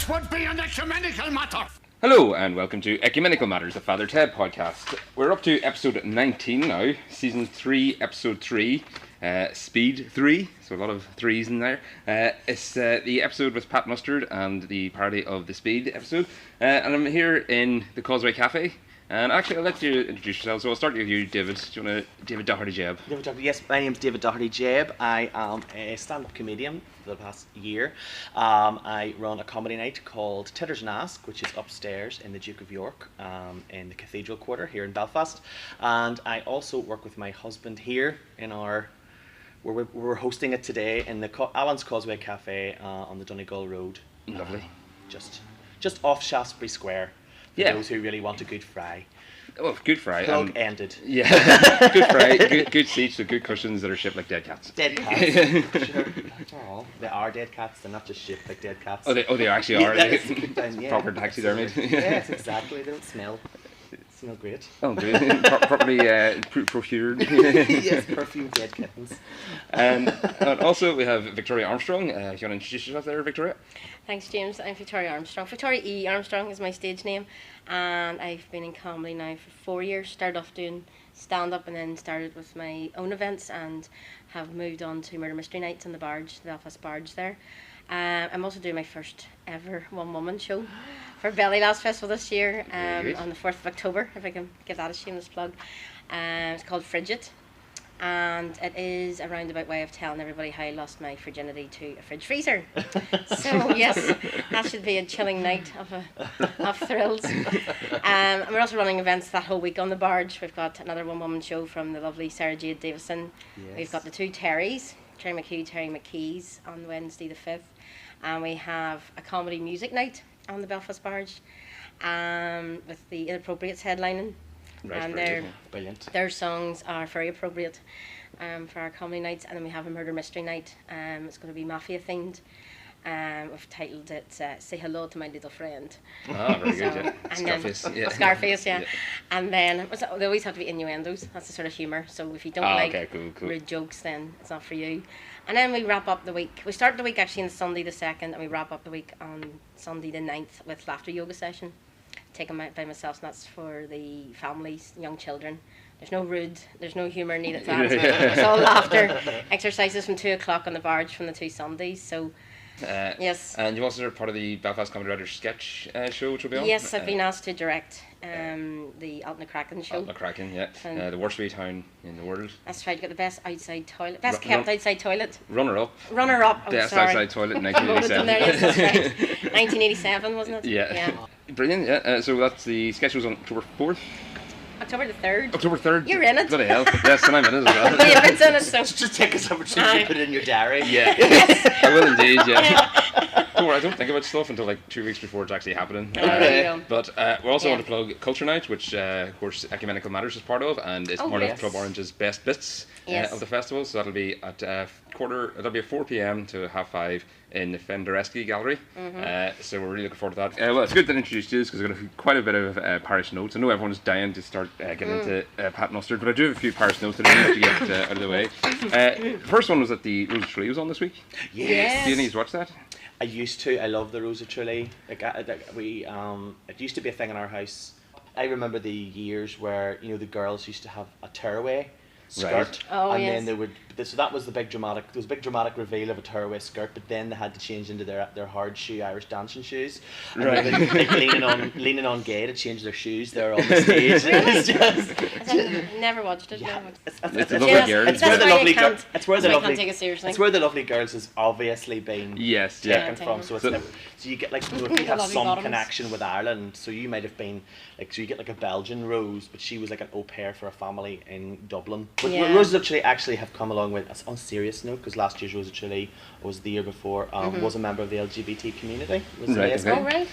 That would be an ecumenical matter. Hello and welcome to Ecumenical Matters, the Father Ted podcast. We're up to episode 19 now, season 3, episode 3, speed 3, so a lot of threes in there. It's the episode with Pat Mustard and the parody of the Speed episode. And I'm here in the Causeway Cafe. And actually, I'll let you introduce yourself. So I'll start with you, David. Do you want to... David Doherty-Jebb. Yes, my name's David Doherty-Jebb. I am a stand-up comedian for the past year. I run a comedy night called Titters and Ask, which is upstairs in the Duke of York, in the Cathedral Quarter here in Belfast. And I also work with my husband here in our... We're hosting it today in the Allen's Causeway Cafe on the Donegal Road. Lovely. Just off Shaftesbury Square. For those who really want a good fry. Oh, good fry. Plug ended. Yeah, good fry, good seats with good cushions that are shaped like dead cats. Dead cats. Sure. Oh, they are dead cats. They're not just shaped like dead cats. Oh, they actually are. Yeah, proper taxidermy. Yes, exactly. They don't smell. They smell great. Oh, good. Properly procured. Yes, perfumed dead kittens. And also we have Victoria Armstrong. You want to introduce yourself there, Victoria? Thanks, James. I'm Victoria Armstrong. Victoria E. Armstrong is my stage name, and I've been in comedy now for 4 years. Started off doing stand-up and then started with my own events and have moved on to Murder Mystery Nights on the Barge, the Belfast Barge there. I'm also doing my first ever one-woman show for Belly Last Festival this year on the 4th of October, if I can give that a shameless plug. It's called Frigid. And it is a roundabout way of telling everybody how I lost my virginity to a fridge freezer. So yes, that should be a chilling night of thrills. And we're also running events that whole week on the Barge. We've got another one-woman show from the lovely Sarah Jade Davison. Yes. We've got the two Terrys, Terry McHugh, Terry McKees, on Wednesday the 5th. And we have a comedy music night on the Barge with the Inappropriates headlining. Right, and brilliant. Their songs are very appropriate for our comedy nights. And then we have a murder mystery night. It's going to be mafia themed. We've titled it Say Hello to My Little Friend. Ah, very good, yeah. And Scarface, yeah. And then they always have to be innuendos. That's the sort of humour. So if you don't cool. rude jokes, then it's not for you. And then we wrap up the week. We start the week actually on Sunday the 2nd, and we wrap up the week on Sunday the 9th with laughter yoga session. Taken by myself, and that's for the families, young children. There's no humour needed for that. It's all laughter. Exercises from 2 o'clock on the Barge from the 2 Sundays. So, yes. And you've also part of the Belfast Comedy Writers sketch show, which will be on? Yes, I've been asked to direct the Out in the Kraken show. Out in the Kraken, yeah. The worst wee town in the world. That's right, got the best outside toilet. Best kept outside toilet. Runner-up. Best outside toilet in 1987. Yes, that's right. 1987, wasn't it? Yeah. Brilliant, yeah. So that's the sketch was on October 4th. October the 3rd. October 3rd. You're in it. Bloody hell. Yes, and I'm in it as well. David's in it, so... Just take us opportunity to put it in your diary. Yeah. Yes. I will indeed, yeah. Don't worry, I don't think about stuff until like 2 weeks before it's actually happening. But we also want to plug Culture Night, which of course Ecumenical Matters is part of, and it's part of Club Orange's best bits of the festival. So that'll be at that'll be at 4 p.m. to 5:30 in the Fendereschi Gallery. So we're really looking forward to that. Well, it's good to introduce you because we're going to have quite a bit of parish notes. I know everyone's dying to start getting into Pat Mustard, but I do have a few parish notes that I need to get out of the way. The first one was that the Rose of Tralee was on this week. Yes. Do you need to watch that? I used to. I love the Rose of Tralee. It used to be a thing in our house. I remember the years where the girls used to have a tearaway skirt, then they would. So that was the big dramatic. There was a big dramatic reveal of a tearaway skirt, but then they had to change into their hard shoe Irish dancing shoes. And they were like leaning on gay to change their shoes there on the stage. It was just. Never watched it. It's a lovely girl. It's where the lovely girl. It's where the lovely. Take it seriously. It's where the lovely girls has obviously been taken from. So it's so you get like if you have some connection with Ireland. So you might have been so you get like a Belgian Rose, but she was like an au pair for a family in Dublin. But Roses of Tralee actually have come along with, on a serious note, because last year's Rose of Tralee was the year before, was a member of the LGBT community. Right,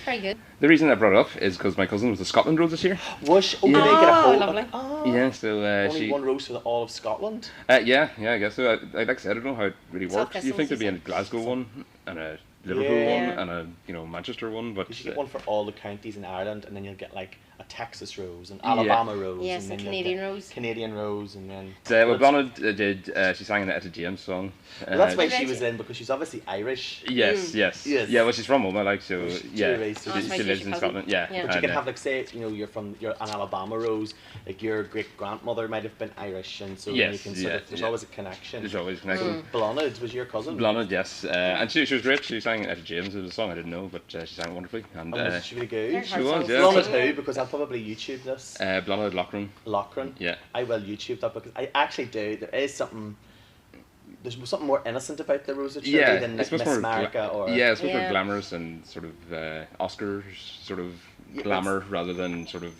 very good. The reason I brought it up is because my cousin was the Scotland Rose this year. Was she? Did they get a whole? Lovely. Yeah, so only one rose for all of Scotland. Yeah, I guess so. Like I said, I don't know how it really works. You think there'd be a Glasgow one and a Liverpool one and a Manchester one, but you should get one for all the counties in Ireland, and then you'll get like a Texas rose, an Alabama rose, yes, and then Canadian rose. Canadian rose, and then. Well, Blonde did. She sang an Etta James song. Well, that's why she was in, because she's obviously Irish. Yes. Yeah, well, she's from Oma, like, so yeah. She lives in Scotland. Yeah. But you can have, like, say, you're an Alabama rose, like your great grandmother might have been Irish, and so you can sort of, there's always a connection. There's always a connection. Blonde was your cousin. Blonde, yes, and she was great. She sang Etta James. It was a song I didn't know, but she sang it wonderfully. And was she really good? She was, yeah. Blonde who? Because I'll probably YouTube this. Blonde Lochran. Lochran. Yeah. I will YouTube that, because I actually do. There's something more innocent about the Rose of Shirley than Miss America or. Yeah, it's much more glamorous and sort of Oscar sort of glamour rather than sort of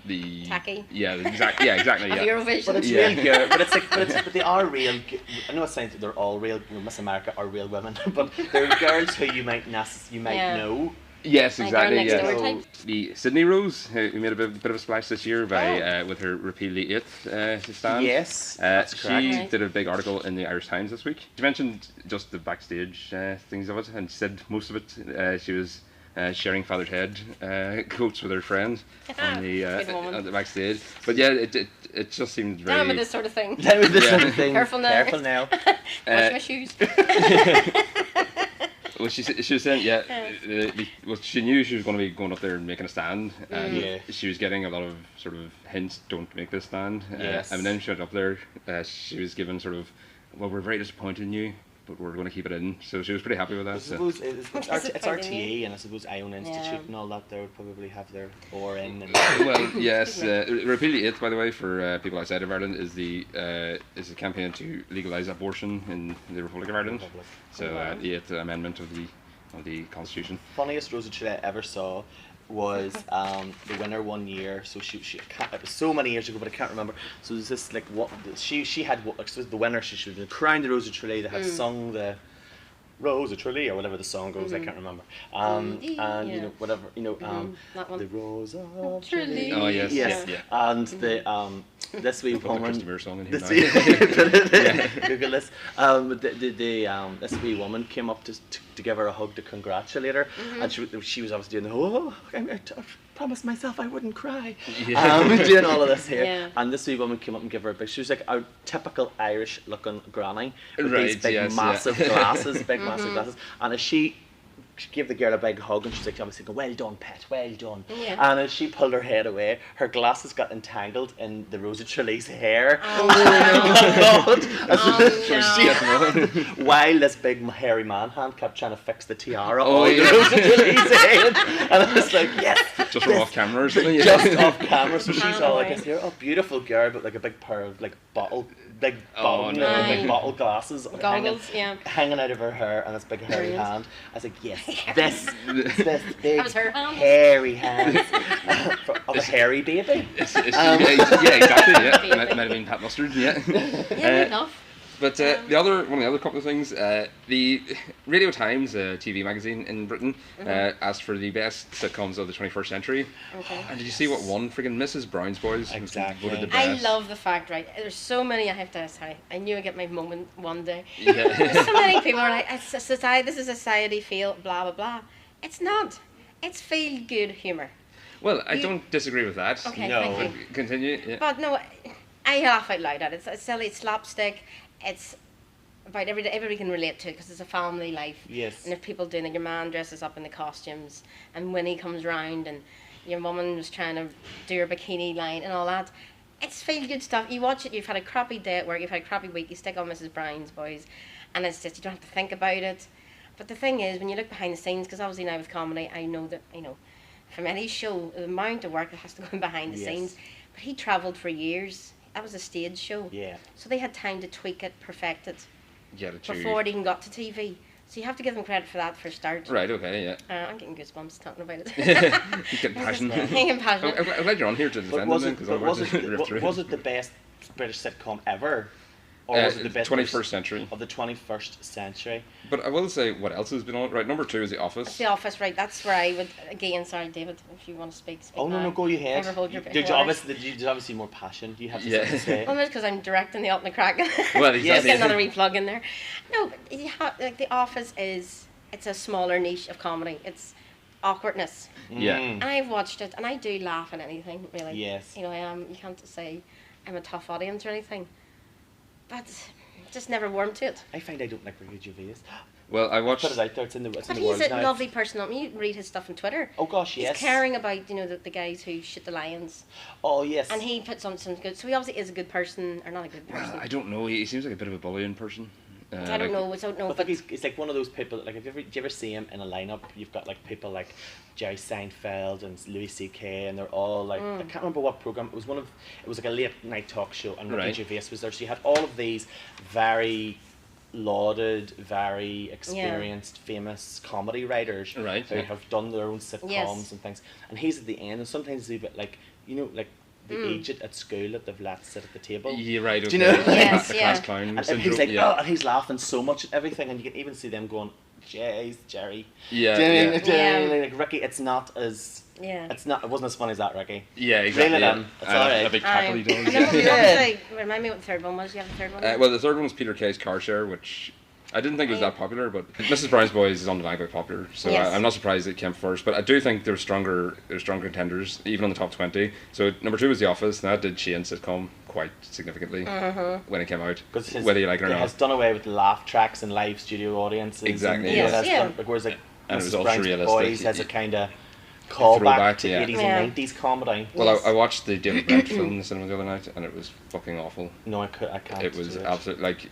the tacky. Yeah, exactly. Yeah, exactly. Yeah. Eurovision. But it's real good. But it's like, but they are real. I know it sounds like they're all real. Miss America are real women, but they're girls who you might know. Yes, exactly. Yeah. The Sydney Rose, who made a bit of a splash this year by with her repeatedly it stand. Yes, that's correct. She did a big article in the Irish Times this week. She mentioned just the backstage things of it, and she said most of it she was sharing Father's Head quotes with her friend on the backstage. But yeah, it just seemed very. Down with this sort of thing. Down with this sort of thing. Careful now. Wash my shoes. Well, she was saying, she knew she was going to be going up there and making a stand. She was getting a lot of sort of hints, don't make this stand. And then she went up there, she was given sort of, well, we're very disappointed in you, but we're going to keep it in. So she was pretty happy with that. I suppose it's RTA, and I suppose Ion Institute and all that, they would probably have their oar in. And well, yes. Repeal 8, by the way, for people outside of Ireland, is a campaign to legalise abortion in the Republic of Ireland. So the 8th Amendment of the Constitution. Funniest Rose of Chile I ever saw was the winner one year. So it was so many years ago, but I can't remember. So there's this like what she had so the winner. She was crowned the Rose of Chile. They had sung the Rose of Chile or whatever the song goes. I can't remember. And whatever the Rose of Chile. Oh yes. And the this wee woman. Song in here Google this. This wee woman came up to give her a hug to congratulate her, and she was obviously doing I promised myself I wouldn't cry. Doing all of this here, and this wee woman came up and gave her a big. She was like a typical Irish looking granny with these big massive glasses, massive glasses, and as she gave the girl a big hug, and she's like obviously going, well done pet, well done. And as she pulled her head away, her glasses got entangled in the Rose of Chile's hair. While this big hairy man hand kept trying to fix the tiara on the Rose of Chile's head. And I was like, yes. Just from off camera or something? Just off camera. So she's all like, beautiful girl, but like a big pair of like big bottle glasses hanging out of her hair, and this big hairy hand. I was like, yes, this big hairy hand of a hairy baby. Yeah, exactly. Yeah, might have been Pat Mustard. Yeah. Enough. But one of the other couple of things, the Radio Times, TV magazine in Britain, asked for the best sitcoms of the 21st century. Okay. And did you see what won? Friggin' Mrs. Brown's Boys. Exactly. Voted the best. I love the fact, right? There's so many. I have to say, I knew I'd get my moment one day. Yeah. There's so many people are like, it's a society. This is society feel blah blah blah. It's not. It's feel good humor. Well, I don't disagree with that. Okay, no. thank you. Continue. Yeah. But no, I laugh out loud at it. It's silly. It's slapstick. It's about everybody can relate to it because it's a family life. Yes. And if people doing it, your man dresses up in the costumes, and Winnie comes round, and your woman was trying to do her bikini line and all that. It's feel good stuff. You watch it. You've had a crappy day at work. You've had a crappy week. You stick on Mrs. Brown's Boys, and it's just you don't have to think about it. But the thing is, when you look behind the scenes, because obviously now with comedy, I know from any show, the amount of work that has to go in behind the scenes. But he travelled for years. That was a stage show. Yeah. So they had time to tweak it, perfect it, before it even got to TV. So you have to give them credit for that for a start. Right, okay, yeah. I'm getting goosebumps talking about it. You're getting passionate. I'm glad you're on here to defend them, because otherwise was it the best British sitcom ever? Or was it the best 21st century? Of the 21st century. But I will say what else has been on. Right, number 2 is The Office. It's The Office, right. That's where I would, again, sorry David, if you want to speak Oh, no, go ahead. Never hold your Did you obviously more passion? Do you have something to say? Well, that's because I'm directing the Up and the Crack. Well, yes. Get another replug in there. No, but The Office it's a smaller niche of comedy. It's awkwardness. Yeah. And I've watched it, and I do laugh at anything, really. Yes. You know, you can't say I'm a tough audience or anything. But just never warmed to it. I find I don't like Ricky Gervais. Well, I watched... Put it out there, it's in the But world he's a now. lovely person. I mean, you read his stuff on Twitter. Oh gosh, yes. He's caring about, you know, the guys who shoot the lions. Oh yes. And he puts on some good... So he obviously is a good person, or not a good person. I don't know, he seems like a bit of a bullying person. I don't know, But he's like one of those people, like, do you ever see him in a lineup? You've got like people like Jerry Seinfeld and Louis C.K. and they're all like, I can't remember what program, it was like a late night talk show, and Ricky Gervais was there, so you had all of these very lauded, very experienced, famous comedy writers who have done their own sitcoms and things, and he's at the end, and sometimes he's a bit like, you know, like the aged at school that they've let sit at the table. Yeah, right. Okay. Do you know? Yes, the class clown and syndrome. he's like, oh, and he's laughing so much at everything, and you can even see them going, "Jeez, Jerry." Yeah, do you know what I mean? Yeah. Like, Ricky, it's not as. Yeah. It wasn't as funny as that, Ricky. Yeah, exactly. Reel it in. It's alright. A big cackle he does. And then obviously, remind me what the third one was. You have the third one? Well, the third one was Peter Kay's Car Share, which I didn't think was that popular, but Mrs. Brown's Boys is undeniably popular, so Yes. I'm not surprised it came first. But I do think there's stronger contenders, even on the top 20. So number 2 was The Office, and that did change sitcom quite significantly when it came out, whether you like it or It not. has done away with laugh tracks and live studio audiences. Exactly. And, Yes. it has Yeah. done, like, whereas like And it was Mrs. also Brown's realistic. Boys has a kind of callback throwback, to yeah. 80s Yeah. and 90s comedy. Well, Yes. I watched the David Brent film in the cinema the other night, and it was fucking awful. No, I can't. It was do absolutely like.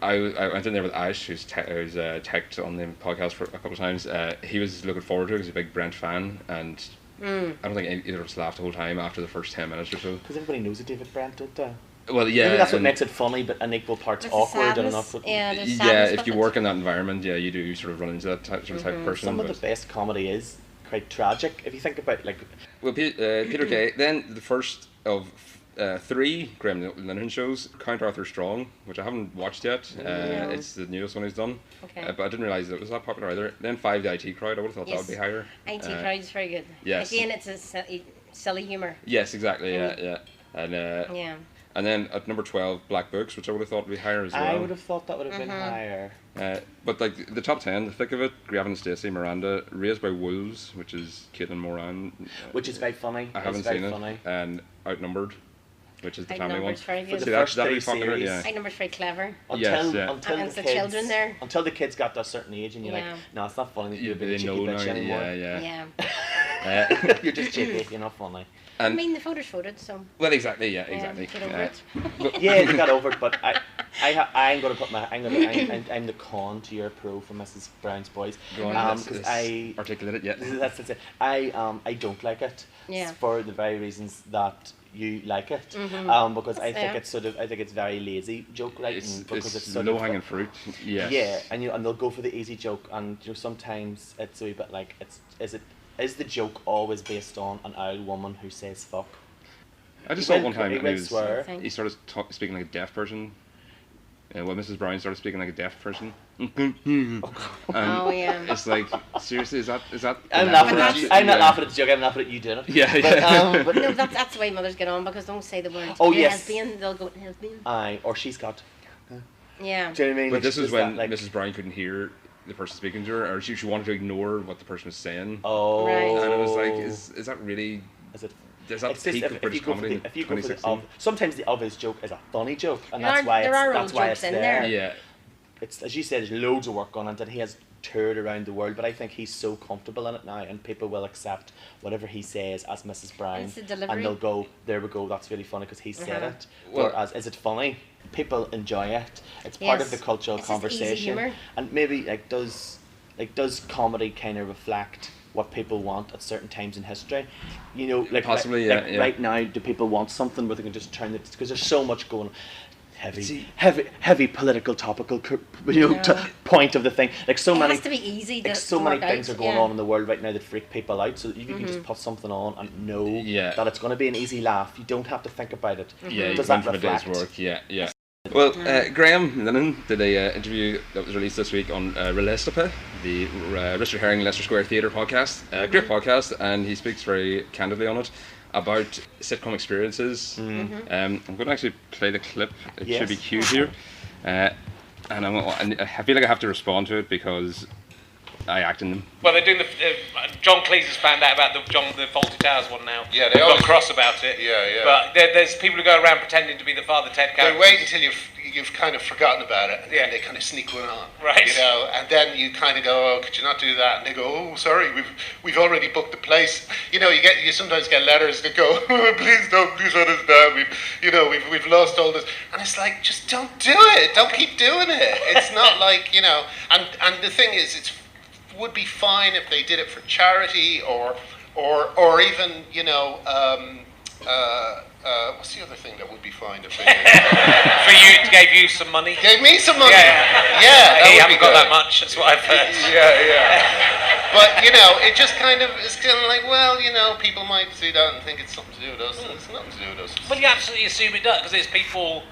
I went in there with Ash, who's teched on the podcast for a couple of times. He was looking forward to it because he's a big Brent fan, and I don't think either of us laughed the whole time after the first 10 minutes or so. Because everybody knows a David Brent, don't they? Well, yeah. Maybe that's what makes it funny, but an equal parts There's the awkward and sadness. enough. Yeah, there's Yeah, sadness if with you it. work in that environment, yeah, you do sort of run into that type of person. Some of but- the best comedy is quite tragic. If you think about, like, Well, Peter Kay. Then the first of 3 Graham Linehan shows, Count Arthur Strong, which I haven't watched yet. It's the newest one he's done. Okay. But I didn't realise it was that popular either. Then 5, the IT Crowd. I would have thought that would be higher. IT Crowd is very good. yes. Again, it's a silly humour. Yes, exactly. Yeah. And Yeah. and then at number 12, Black Books, which I would have thought would be higher as well. I would have thought that would have been higher. But like the top 10, the thick of it, Gavin and Stacey, Miranda, Raised by Wolves, which is Caitlin Moran. Which is very funny. I haven't It's very seen funny. it. And Outnumbered, which is the family one. Outnumbered's very good. the See, first that'd 3 be popular, series. yeah. Outnumbered's very clever. Yes, yeah. Until And the the kids, children there. Until the kids got to a certain age, and you're Yeah. like, no, it's not funny that you're a They bit of a know cheeky now, bitch anymore. yeah. You're just cheeky. You're not funny. I And mean, the voters voted, so well, exactly, yeah, exactly. get over it. Yeah, they got over it, but I'm gonna put my I'm the con to your pro for Mrs. Brown's Boys. Go on, let's I articulate it, yeah. that's it. I don't like it. Yeah. For the very reasons that you like it. Because I think it's very lazy joke writing, It's because it's low hanging fruit. Yes. Yeah, and they'll go for the easy joke, and sometimes it's a wee bit like, is the joke always based on an old woman who says fuck? I just saw it one time. He and will swear. he started speaking like a deaf person. Well, Mrs. Brown started speaking like a deaf person. Oh yeah. It's like, seriously, is that? I'm enough laughing for at that? you. I'm not laughing at the joke. I'm laughing at you doing it. Yeah, yeah. But No, that's the way mothers get on, because don't say the word Oh, yes. lesbian, they'll go lesbian. or she's got. Yeah. Do you know what I mean? But Like, this she was does when that, like, Mrs. Brown couldn't hear the person speaking to her, or she wanted to ignore what the person was saying. Oh. Right. And I was like, is that really? Is it? Is that It's the just peak of British comedy in if you go for the 2016? sometimes the obvious joke is a funny joke, and There that's are- why there are that's old why jokes it's in there. there. Yeah. It's, as you said, there's loads of work on it, and he has toured around the world, but I think he's so comfortable in it now, and people will accept whatever he says as Mrs. Brown, It's the delivery. and they'll go, there we go, that's really funny because he said it. Well- Whereas, is it funny? People enjoy it. It's part of Yes. the cultural It's just easy conversation, humour. and maybe does comedy kind of reflect what people want at certain times in history? You know, like Possibly, like yeah. right now, do people want something where they can just turn it, because there's so much going on. Heavy political topical point of the thing, like so It many has to be easy to like so many work things out, are going yeah. on in the world right now that freak people out, so you can just put something on and know Yeah. that it's going to be an easy laugh. You don't have to think about it. Yeah, you Does come that from a day's reflect? work. Yeah. Well, Graham Linehan did a interview that was released this week on Relestipe, the Richard Herring Leicester Square Theatre podcast. Great podcast, and he speaks very candidly on it about sitcom experiences. I'm going to actually play the clip. It should be cued here. And I feel like I have to respond to it because I act in them. Well, they're doing the. John Cleese has found out about the Fawlty Towers one now. Yeah, they got cross about it. Yeah. But there's people who go around pretending to be the Father Ted character. They wait until you've kind of forgotten about it, and then they kind of sneak one on. Right. You know, and then you kind of go, oh, could you not do that? And they go, oh, sorry, we've already booked the place. You know, you sometimes get letters that go, oh, please understand. We've lost all this, and it's like, just don't do it. Don't keep doing it. It's not like, you know. And the thing is, would be fine if they did it for charity or even, you know. What's the other thing that would be fine if they did? Gave you some money? Gave me some money. Yeah. You haven't got that much. That's what I've heard. Yeah. But you know, it just kind of is kind of like, well, you know, people might see that and think it's something to do with us, and it's nothing to do with us. Well, you absolutely assume it does because there's people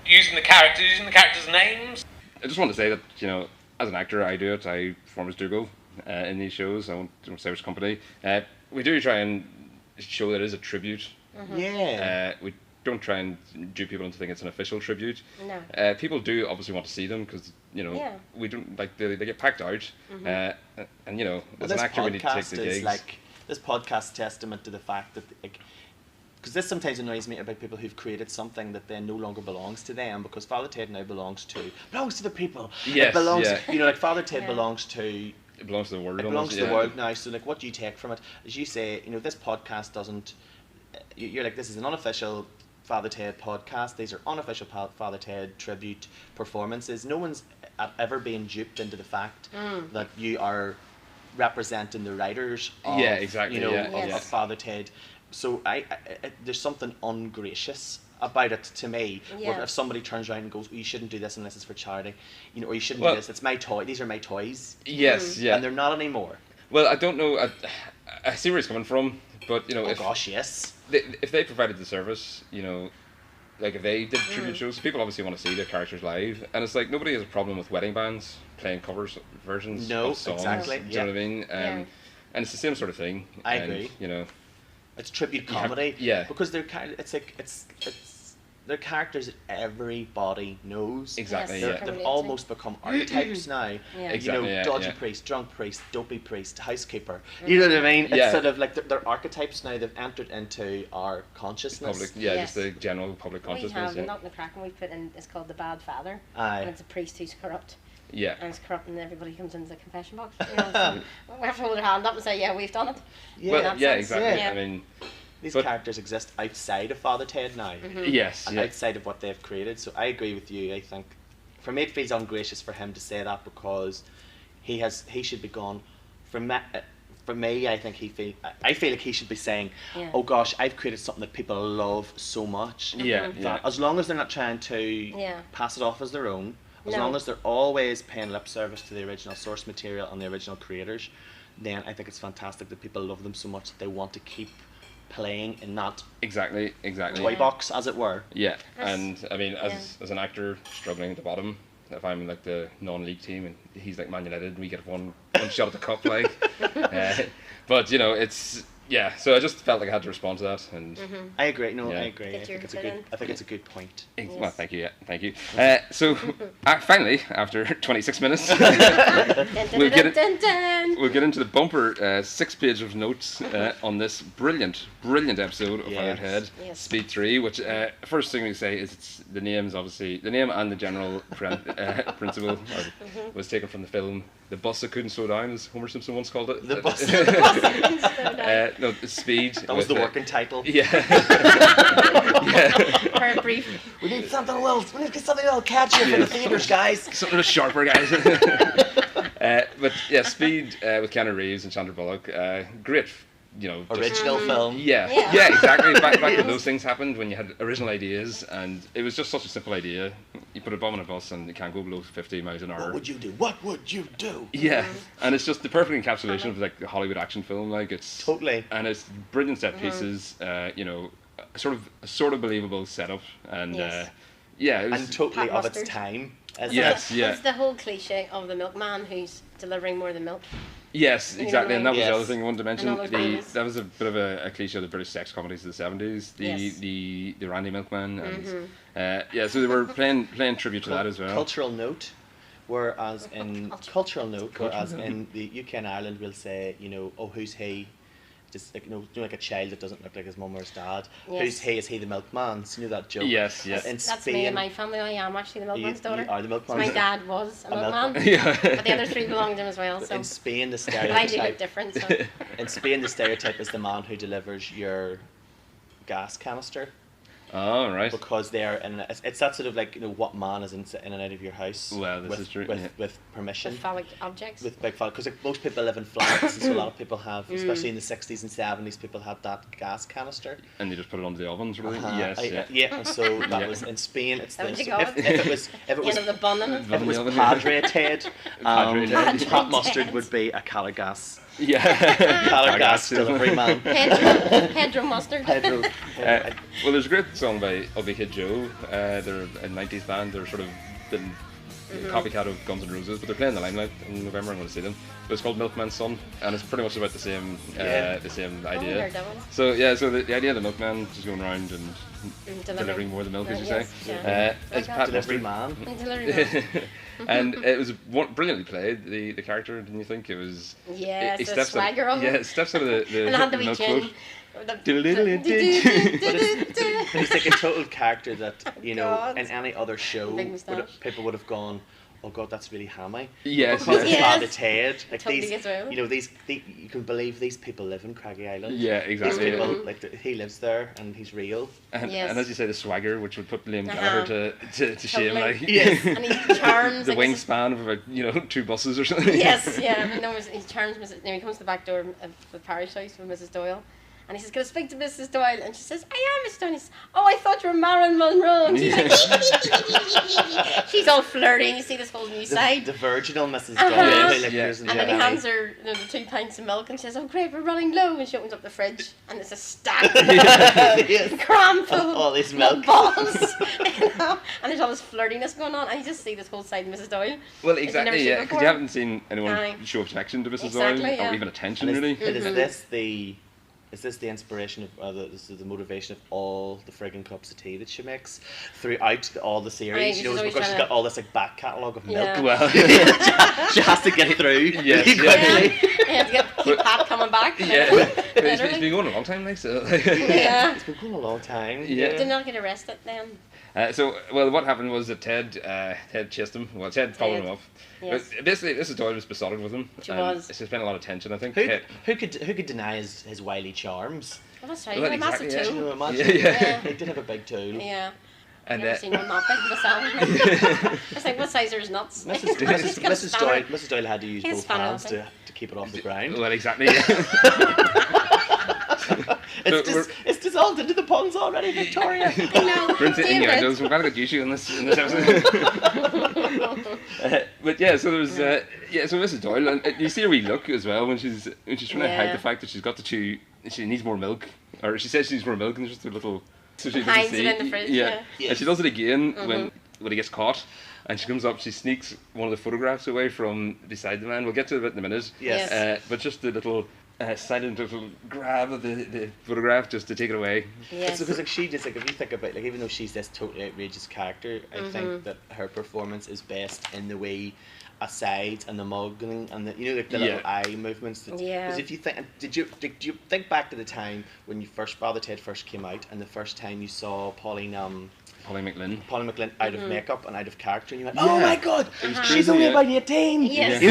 using the characters' names. I just want to say that, you know, as an actor, I do it. I perform as Dougal in these shows. I won't say which company. We do try and show that it is a tribute. Yeah. We don't try and do people into thinking it's an official tribute. No. People do obviously want to see them because, you know, we don't like they get packed out. And you know, as an actor, we need to take the gigs. This podcast testament to the fact that, because this sometimes annoys me about people who've created something that then no longer belongs to them, because Father Ted now belongs to the people. Yes, it belongs, you know, like Father Ted belongs to. It belongs to the world. It belongs to the world now. So, like, what do you take from it? As you say, you know, this podcast doesn't. You're like, this is an unofficial Father Ted podcast. These are unofficial Father Ted tribute performances. No one's ever been duped into the fact that you are representing the writers of, you know, of Father Ted. So there's something ungracious about it to me. Where if somebody turns around and goes, you shouldn't do this unless it's for charity, you know, or you shouldn't do this, it's my toy, these are my toys. Yes, yeah. And they're not anymore. Well, I don't know, I see where he's coming from, but, you know, if they provided the service, you know, like if they did tribute shows, people obviously want to see their characters live, and it's like nobody has a problem with wedding bands playing versions of songs. Exactly. Do you know what I mean? And it's the same sort of thing. I agree. You know, it's tribute comedy. Because they're kind of, it's they're characters that everybody knows. Exactly. They've almost become archetypes now. Exactly. You know, dodgy priest, drunk priest, dopey priest, housekeeper. You know what I mean? It's sort of like they're archetypes now. They've entered into our consciousness. Just the general public consciousness. We have not in the Kraken. We put in. It's called the Bad Father. And it's a priest who's corrupt. Yeah. And it's corrupt, and everybody comes into the confession box. You know, so we have to hold their hand up and say, "Yeah, we've done it." Exactly. I mean. These characters exist outside of Father Ted now. Yes. And outside of what they've created. So I agree with you. I think, for me, it feels ungracious for him to say that, because he should be gone. For me, I feel like he should be saying, "Oh gosh, I've created something that people love so much." That as long as they're not trying to pass it off as their own, as long as they're always paying lip service to the original source material and the original creators, then I think it's fantastic that people love them so much that they want to keep playing in that toy box, as it were. And I mean, as an actor struggling at the bottom, if I'm like the non-league team and he's like Man United and we get one shot at the cup, like but you know, it's so I just felt like I had to respond to that, and I agree. I agree. I think it's a good point. Well, thank you. So finally, after 26 minutes, we'll get into the bumper 6-page of notes on this brilliant episode of Iron Head, Speed 3. Which first thing we say is it's the name's obviously the name and the general principle was taken from the film The Bus That Couldn't Slow Down, as Homer Simpson once called it. The Bus That Couldn't Slow Down. No, Speed. That was the working title. Yeah. For a brief. We need something a little catchier for the theaters, guys. Something a little sharper, guys. But yeah, Speed with Keanu Reeves and Chandler Bullock. Great. You know, original film. Yeah, exactly. Back when those things happened, when you had original ideas, and it was just such a simple idea. You put a bomb on a bus and it can't go below 50 miles an hour. What would you do? What would you do? Yeah, and it's just the perfect encapsulation of like a Hollywood action film. Like it's totally, and it's brilliant set pieces. You know, sort of believable setup, and it was, and totally of its time. It's the whole cliche of the milkman who's delivering more than milk. Yes, exactly, and that was the other thing I wanted to mention. That was a bit of a cliche of the British sex comedies of the 70s. The Randy Milkman, and so they were playing tribute to that as well. Cultural note: Whereas in cultural note, whereas in the UK and Ireland, we'll say, oh, who's he? Just like, like a child that doesn't look like his mum or his dad. Yes. Who's he? Is he the milkman? So that joke. Yes. In That's Spain, me and my family. I am actually the milkman's daughter. You are the milkman. So my dad was a milkman. But the other three belonged to him as well. So. In Spain, the But stereotype. I do look different. So. In Spain, the stereotype is the man who delivers your gas canister. Oh, right. Because they're it's that sort of like what man is in and out of your house. Well, this is true. With permission. With phallic objects. With big phallic, because like, most people live in flats, and so a lot of people have, especially in the 60s and 70s, people had that gas canister. And you just put it onto the oven, sort of. Yeah. And so that was in Spain. It's that the, so if it was Padre Ted, hot mustard would be a Cala gas. Yeah. Cala gas delivery man. Pedro mustard. Pedro. Well, there's a great song by Ugly Kid Joe. They're a 90s band. They're sort of the copycat of Guns N' Roses, but they're playing the Limelight in November. I'm going to see them. But it's called Milkman's Son, and it's pretty much about the same idea. So the idea of the milkman just going around and delivering more of the milk, as you say. It's Pat delivery man. And it was brilliantly played. The character, didn't you think? It was. Yeah, it's a swagger of it. Yeah, it steps out of the and had the wee chin. But it's like a total character that in any other show people would have gone, oh god, that's really hammy. Yes. Because it's Father Ted. Like totally these you can believe these people live in Craggy Island. Yeah, exactly. These people, he lives there and he's real. And as you say, the swagger, which would put Liam Gallagher to shame, like and he charms the wingspan of about 2 buses or something. Yes, he charms he comes to the back door of the parish house with Mrs Doyle. And he says, can I speak to Mrs Doyle? And she says, I am Miss Doyle. And he says, oh, I thought you were Marilyn Monroe. And she's like, she's all flirty. And you see this whole new side. The virginal Mrs Doyle. And then he hands her the 2 pints of milk and she says, oh, great, we're running low. And she opens up the fridge and there's a stack cram full of all these milk balls. And there's all this flirtiness going on. And you just see this whole side of Mrs Doyle. Well, exactly, yeah. Because you haven't seen anyone show affection to Mrs Doyle or even attention, really. Is this the inspiration of, this is the motivation of all the frigging cups of tea that she makes throughout all the series? It's because she's got all this like back catalogue of milk. Well, she has to get through really quickly. Yeah, to keep Pat coming back. Yeah, it's been going a long time, like so. Yeah, it's been going a long time. Yeah. Did not get arrested then. What happened was that Ted chased him. Well, Ted followed him up. Yes. But basically, Mrs Doyle was besotted with him. She was. She spent a lot of tension, I think. Who could deny his wily charms? Well, that's right. He had a massive tool. He did have a big tool. Yeah. And I've never seen one that big myself. It's like, what size are his nuts? Mrs Doyle had to use both hands to keep it off the ground. Well, exactly. It's dissolved into the ponds already, Victoria. We're into innuendos. We've got to get used to in this episode. But yeah, so there's so Mrs Doyle, and you see her wee look as well when she's trying to hide the fact that she's got the 2. She needs more milk, or she says she needs more milk, and there's just a little. So she hides it in the fridge. Yeah. And she does it again when he gets caught. And she comes up, she sneaks one of the photographs away from beside the man. We'll get to it in a minute. Yes. But just the little silent little grab of the photograph just to take it away. Yes. Because she just if you think about even though she's this totally outrageous character, I think that her performance is best in the way asides and the mugging and the little eye movements. Because if you think, did you think back to the time when Father Ted first came out and the first time you saw Polly McLynn out of makeup and out of character, and you went, oh my god, she's only about 18. Yes.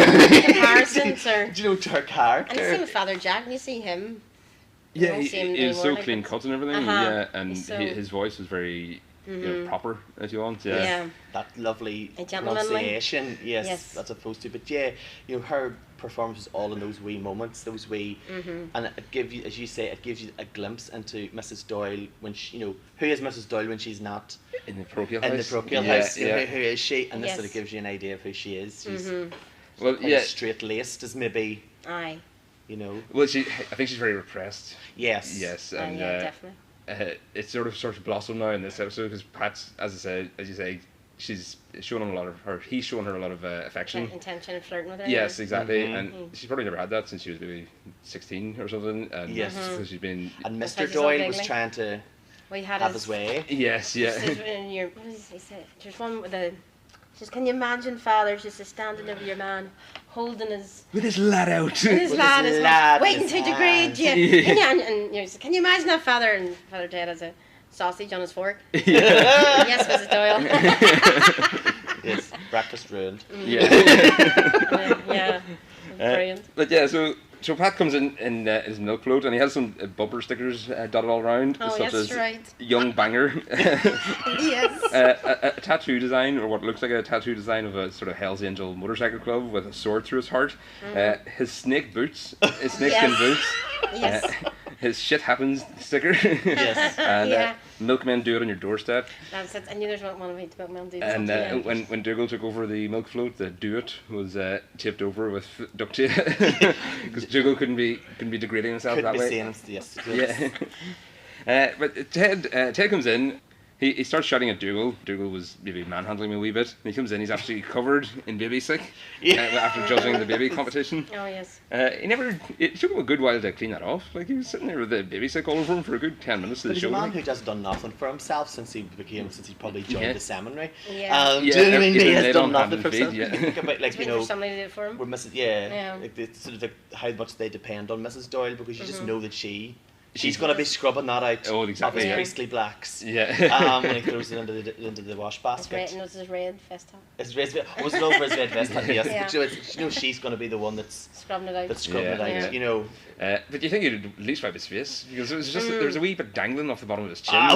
Comparisons are. To her character. And the same with Father Jack. When you see him. Yeah, he was so clean cut and everything. Yeah, and his voice was very. Proper, if you want. Yeah. That lovely pronunciation. Yes, that's supposed to. But her performance is all in those wee moments, those wee, and it gives you, as you say, it gives you a glimpse into Mrs Doyle when she, who is Mrs Doyle when she's not in the parochial house. Who is she? And this sort of gives you an idea of who she is. She's straight laced as maybe. Aye. Well, I think she's very repressed. Yes. Yes, and definitely. It's sort of blossomed now in this episode because Pat's, as you say, she's showing him a lot of her. He's showing her a lot of affection, intention, and flirting with her. Yes, exactly, and she's probably never had that since she was maybe 16 or something. And so she's been. And Mr Doyle was trying to have his way. Yes, yeah. What does he say? There's one with the Just can you imagine father just standing over your man, holding his with his lad out, waiting to degrade you. And you know, can you imagine that father and Father Ted has a sausage on his fork? Yes, Mrs Doyle. Yes, breakfast ruined. Yeah, brilliant. But yeah, so Pat comes in his milk float, and he has some bumper stickers dotted all around, such as Young Banger. Yes. A tattoo design, or what looks like a tattoo design of a sort of Hell's Angel motorcycle club with a sword through his heart. His snake boots, his snakeskin boots. Yes. His shit happens sticker. Yes. And milkmen do it on your doorstep. That's it. I knew there's one of the milkmen do. And when Dougal took over the milk float, the do it was taped over with duct tape because Dougal couldn't be degrading himself that way. Yes. Yeah. But Ted comes in. He starts shouting at Dougal. Dougal was maybe manhandling me a wee bit. And he comes in, he's actually covered in baby sick after judging the baby competition. Oh, yes. It took him a good while to clean that off. Like, he was sitting there with the baby sick all over him for a good 10 minutes of the show. He's a man who has done nothing for himself since he probably joined the seminary. Yeah. Do you know what I mean? He has done nothing for himself. Yeah. Think about, like, for somebody to do it for him. We're Mrs. Like sort of how much they depend on Mrs. Doyle, because you just know that she's going to be scrubbing that out of his priestly blacks. Yeah. When he throws it into the wash basket. It was his red vest top. Was it over his red vest top? Yes. Yeah. But you know she's going to be the one that's scrubbing it out. Yeah. You know. But you think he'd at least wipe his face, because it was just there was a wee bit dangling off the bottom of his chin. I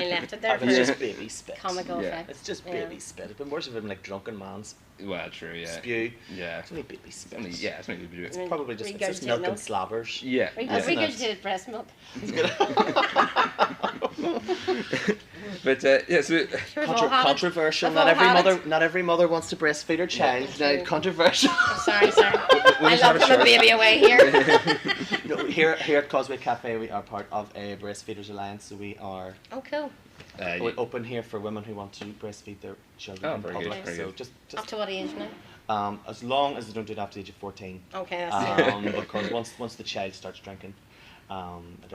left it there for it's just baby spit. Comical effect. It's just baby spit. It'd been worse if it been like drunken man's. Well, true, yeah. Spew. Yeah. It's only baby spit. It's only baby. It's probably just milk and slabbers. Yeah. Regurgitated breast milk. But so controversial. Not every mother wants to breastfeed her child. Now, controversial. Sorry. I love giving a baby away here. No, here at Causeway Cafe, we are part of a Breastfeeders Alliance, so we are. Oh, cool. We're open here for women who want to breastfeed their children in public. Good. So just up to what age now? As long as they don't do it after the age of 14. Okay, that's because once the child starts drinking, it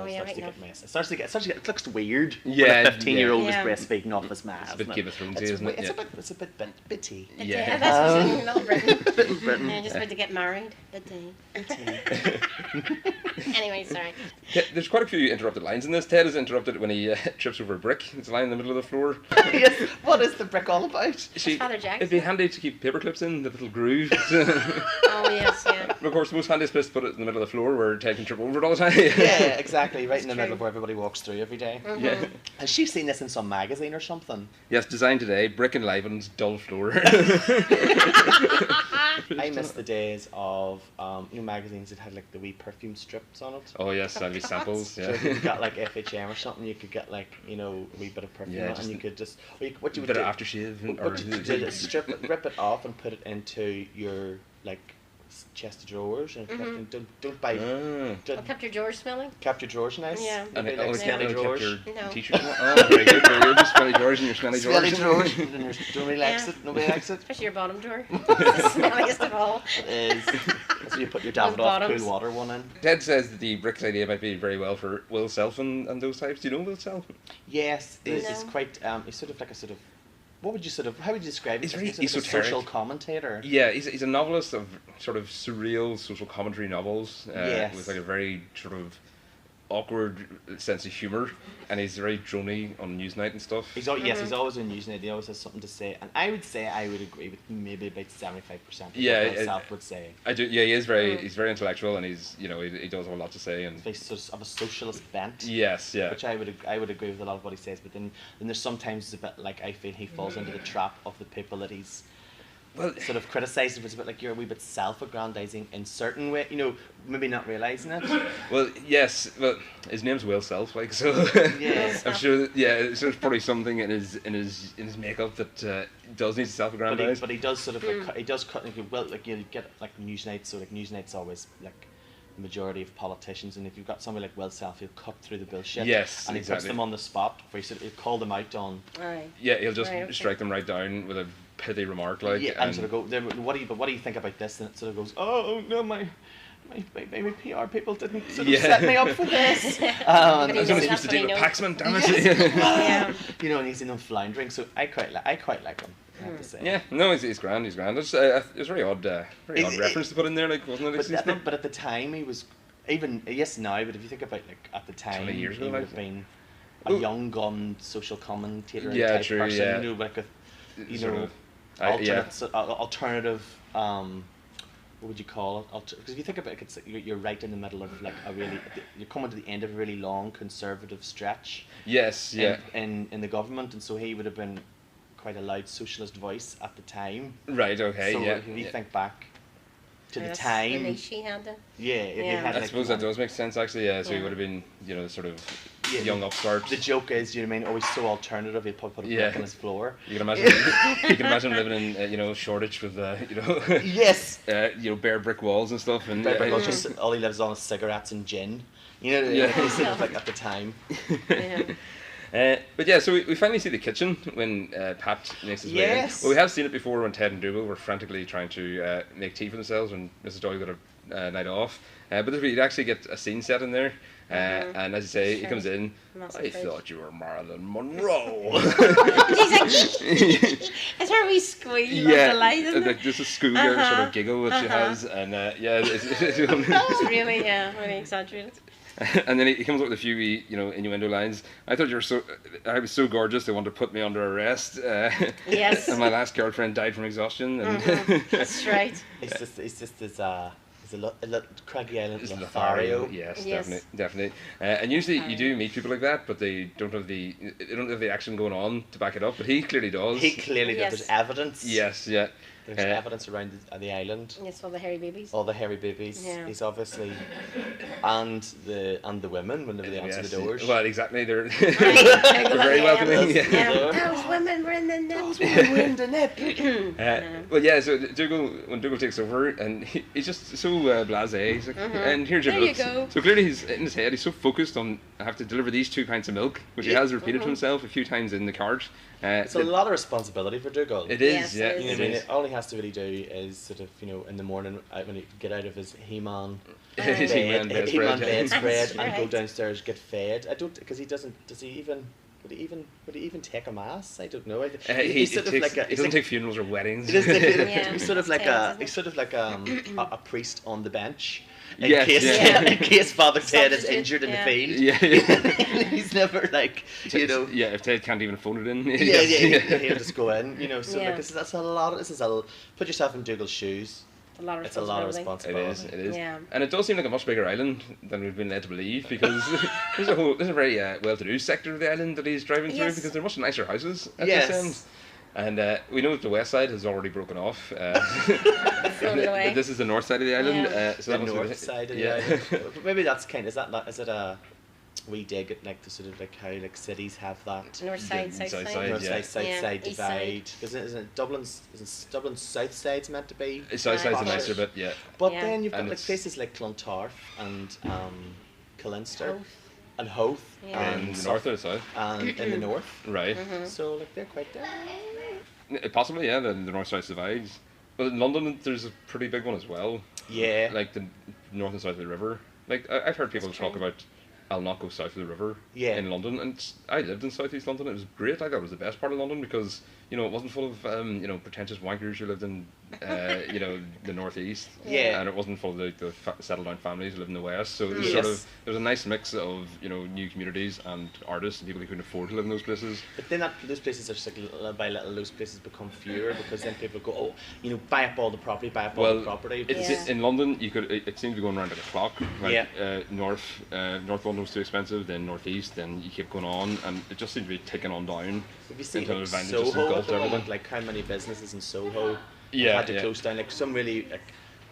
starts to get messy. It looks weird. Yeah, when a 15-year-old is breastfeeding off his mouth. It's a bit Game of Thrones, isn't it? It's a bit bitty. Yeah, that's Little Britain. You're just about to get married. Bitty. Anyway, sorry. There's quite a few interrupted lines in this. Ted is interrupted when he trips over a brick. It's lying in the middle of the floor. Yes. What is the brick all about? Father Jackson. It'd be handy to keep paper clips in the little grooves. Oh yes, yeah. But of course, the most handiest place to put it in the middle of the floor where Ted can trip over it all the time. Yeah, exactly. Right in the middle of where everybody walks through every day. Mm-hmm. Yeah. Has she seen this in some magazine or something? Yes, designed today. Brick enlivened, dull floor. I miss the days of magazines that had like the wee perfume strips on it. Oh yes, that'd be samples. Yeah. So if you got like FHM or something, you could get like a wee bit of perfume, and you could just what you would bit do, of aftershave. What you do is rip it off and put it into your like chest of drawers, and don't buy. Kept your drawers smelling. Kept your drawers nice. Yeah. And like smelly drawers. T-shirt. Oh, very good. Very good. Smelly drawers and your smelly drawers. Smelly drawers. Nobody likes it. Nobody likes it. Especially your bottom drawer. It's the smelliest of all. It is. So you put your Davidoff cool water one in. Ted says that the bricks idea might be very well for Will Self and those types. Do you know Will Self? Yes, he's quite. He's sort of like a sort of. What would you how would you describe it? He's very a social commentator. Yeah, he's a novelist of sort of surreal social commentary novels. With like a very sort of awkward sense of humour, and he's very drony on Newsnight and stuff. He's always on Newsnight. He always has something to say, and I would agree with maybe about 75% of what myself would say. I do. Yeah, he is he's very intellectual, and he's he does have a lot to say, and he's sort of a socialist bent. Yes, yeah. Which I would agree with a lot of what he says, but then there's sometimes it's a bit like I feel he falls into the trap of the people that he's sort of criticising. It's a bit like you're a wee bit self-aggrandising in certain way, maybe not realising it. Well, yes. Well, his name's Will Self, like so. Yes. I'm sure. Yeah, so there's probably something in his makeup that does need to self-aggrandise. But he does sort of he does cut. You get like Newsnight. So like Newsnight's always like the majority of politicians, and if you've got somebody like Will Self, he'll cut through the bullshit. Yes, and he puts them on the spot. Where he'll call them out on. Right. Yeah, he'll just strike them right down with a pithy remark, like. Yeah, and sort of go. What do you think about this? And it sort of goes, oh no, my maybe PR people didn't sort of set me up for this. I was only supposed to deal with Paxman, damn it. You know, and he's in them floundering, so I quite like him. I have to say. Yeah, no, he's grand. He's grand. It's a very odd reference to put in there, like, wasn't it? But at the time, he was even now. But if you think about like at the time, 20 years ago, he would have been a young gun social commentator type person. Yeah. You know, like alternative. What would you call it? Because if you think about it, you're right in the middle of like you're coming to the end of a really long conservative stretch. Yes, yeah. In the government, and so he would have been quite a loud socialist voice at the time. Right. Okay. So yeah. if you think back to the time, I suppose that does make sense actually. Yeah. So he would have been, sort of young upstart. The joke is, always so alternative. He'd probably put a brick on his floor. You can imagine living in Shoreditch with yes, bare brick walls and stuff, and bare brick walls. Just all he lives on is cigarettes and gin. Sort of like at the time. But yeah, so we finally see the kitchen when Pat makes his way in. Well, we have seen it before when Ted and Dougal were frantically trying to make tea for themselves when Mrs Doyle got a night off. But we actually get a scene set in there. And as you say, he comes in. I thought you were Marilyn Monroe. She's like, it's her wee squeal of delight, isn't it? Like just a schoolgirl sort of giggle that she has, and it's really exaggerated. And then he comes up with a few innuendo lines. I thought I was so gorgeous they wanted to put me under arrest. Yes. And my last girlfriend died from exhaustion. And that's right. It's just this Craggy Island Lothario. Yes, definitely. And usually you do meet people like that, but they don't have the action going on to back it up. But he clearly does. He clearly does. There's evidence. Yes, yeah. There's evidence around the island. Yes, all the hairy babies. All the hairy babies. Yeah. He's obviously, and the women whenever they answer the doors. Well, exactly. They're very welcoming. Those women were in the nip. Those women were in the nip. Well, yeah. So when Dougal takes over, and he's just so blasé. He's like, and here's your milk. Go. So clearly he's in his head. He's so focused on I have to deliver these 2 pints of milk, which he has repeated to himself a few times in the cart. It's a lot of responsibility for Dougal. It is, yeah. All he has to really do is sort of, in the morning when he get out of his He-Man bedspread and go downstairs, get fed. I don't, because he doesn't. Does he even? Would he even take a mass? I don't know. He doesn't take funerals or weddings. He's sort of like a priest on the bench. In case Father Ted is injured in the field. Yeah. He's never like, Yeah, if Ted can't even phone it in. He'll just go in. So like that's a lot. Put yourself in Dougal's shoes. It's a lot of responsibility. It is. Yeah. And it does seem like a much bigger island than we've been led to believe, because there's a very well-to-do sector of the island that he's driving through, because they're much nicer houses at this end. And we know that the west side has already broken off. This is the north side of the island. So the north side of the island. Maybe that's is it a we dig at like the sort of like how like cities have that north side, south side, north side, south side divide. Isn't it Dublin's south side's meant to be? South side's a nicer bit, yeah. But then you've got like places like Clontarf and Killinster and Howth and the north or the south and in the north, right? So like they're quite different. Possibly, yeah. The north south divides. But in London, there's a pretty big one as well. Yeah. Like the north and south of the river. Like I've heard people talk about I'll not go south of the river in London, and I lived in southeast London. It was great. I thought it was the best part of London because it wasn't full of pretentious wankers who lived in the northeast, and it wasn't full of the settled down families who lived in the west. So it was there was a nice mix of new communities and artists and people who couldn't afford to live in those places. But then those places are just like little by little, those places become fewer because then people go, buy up all the property, all the property. It's in London. It seems to be going around like a clock. Right? North London was too expensive, then northeast, then you keep going on, and it just seems to be ticking on down. Have you seen like Soho at the moment? Like how many businesses in Soho had to close down? Like some really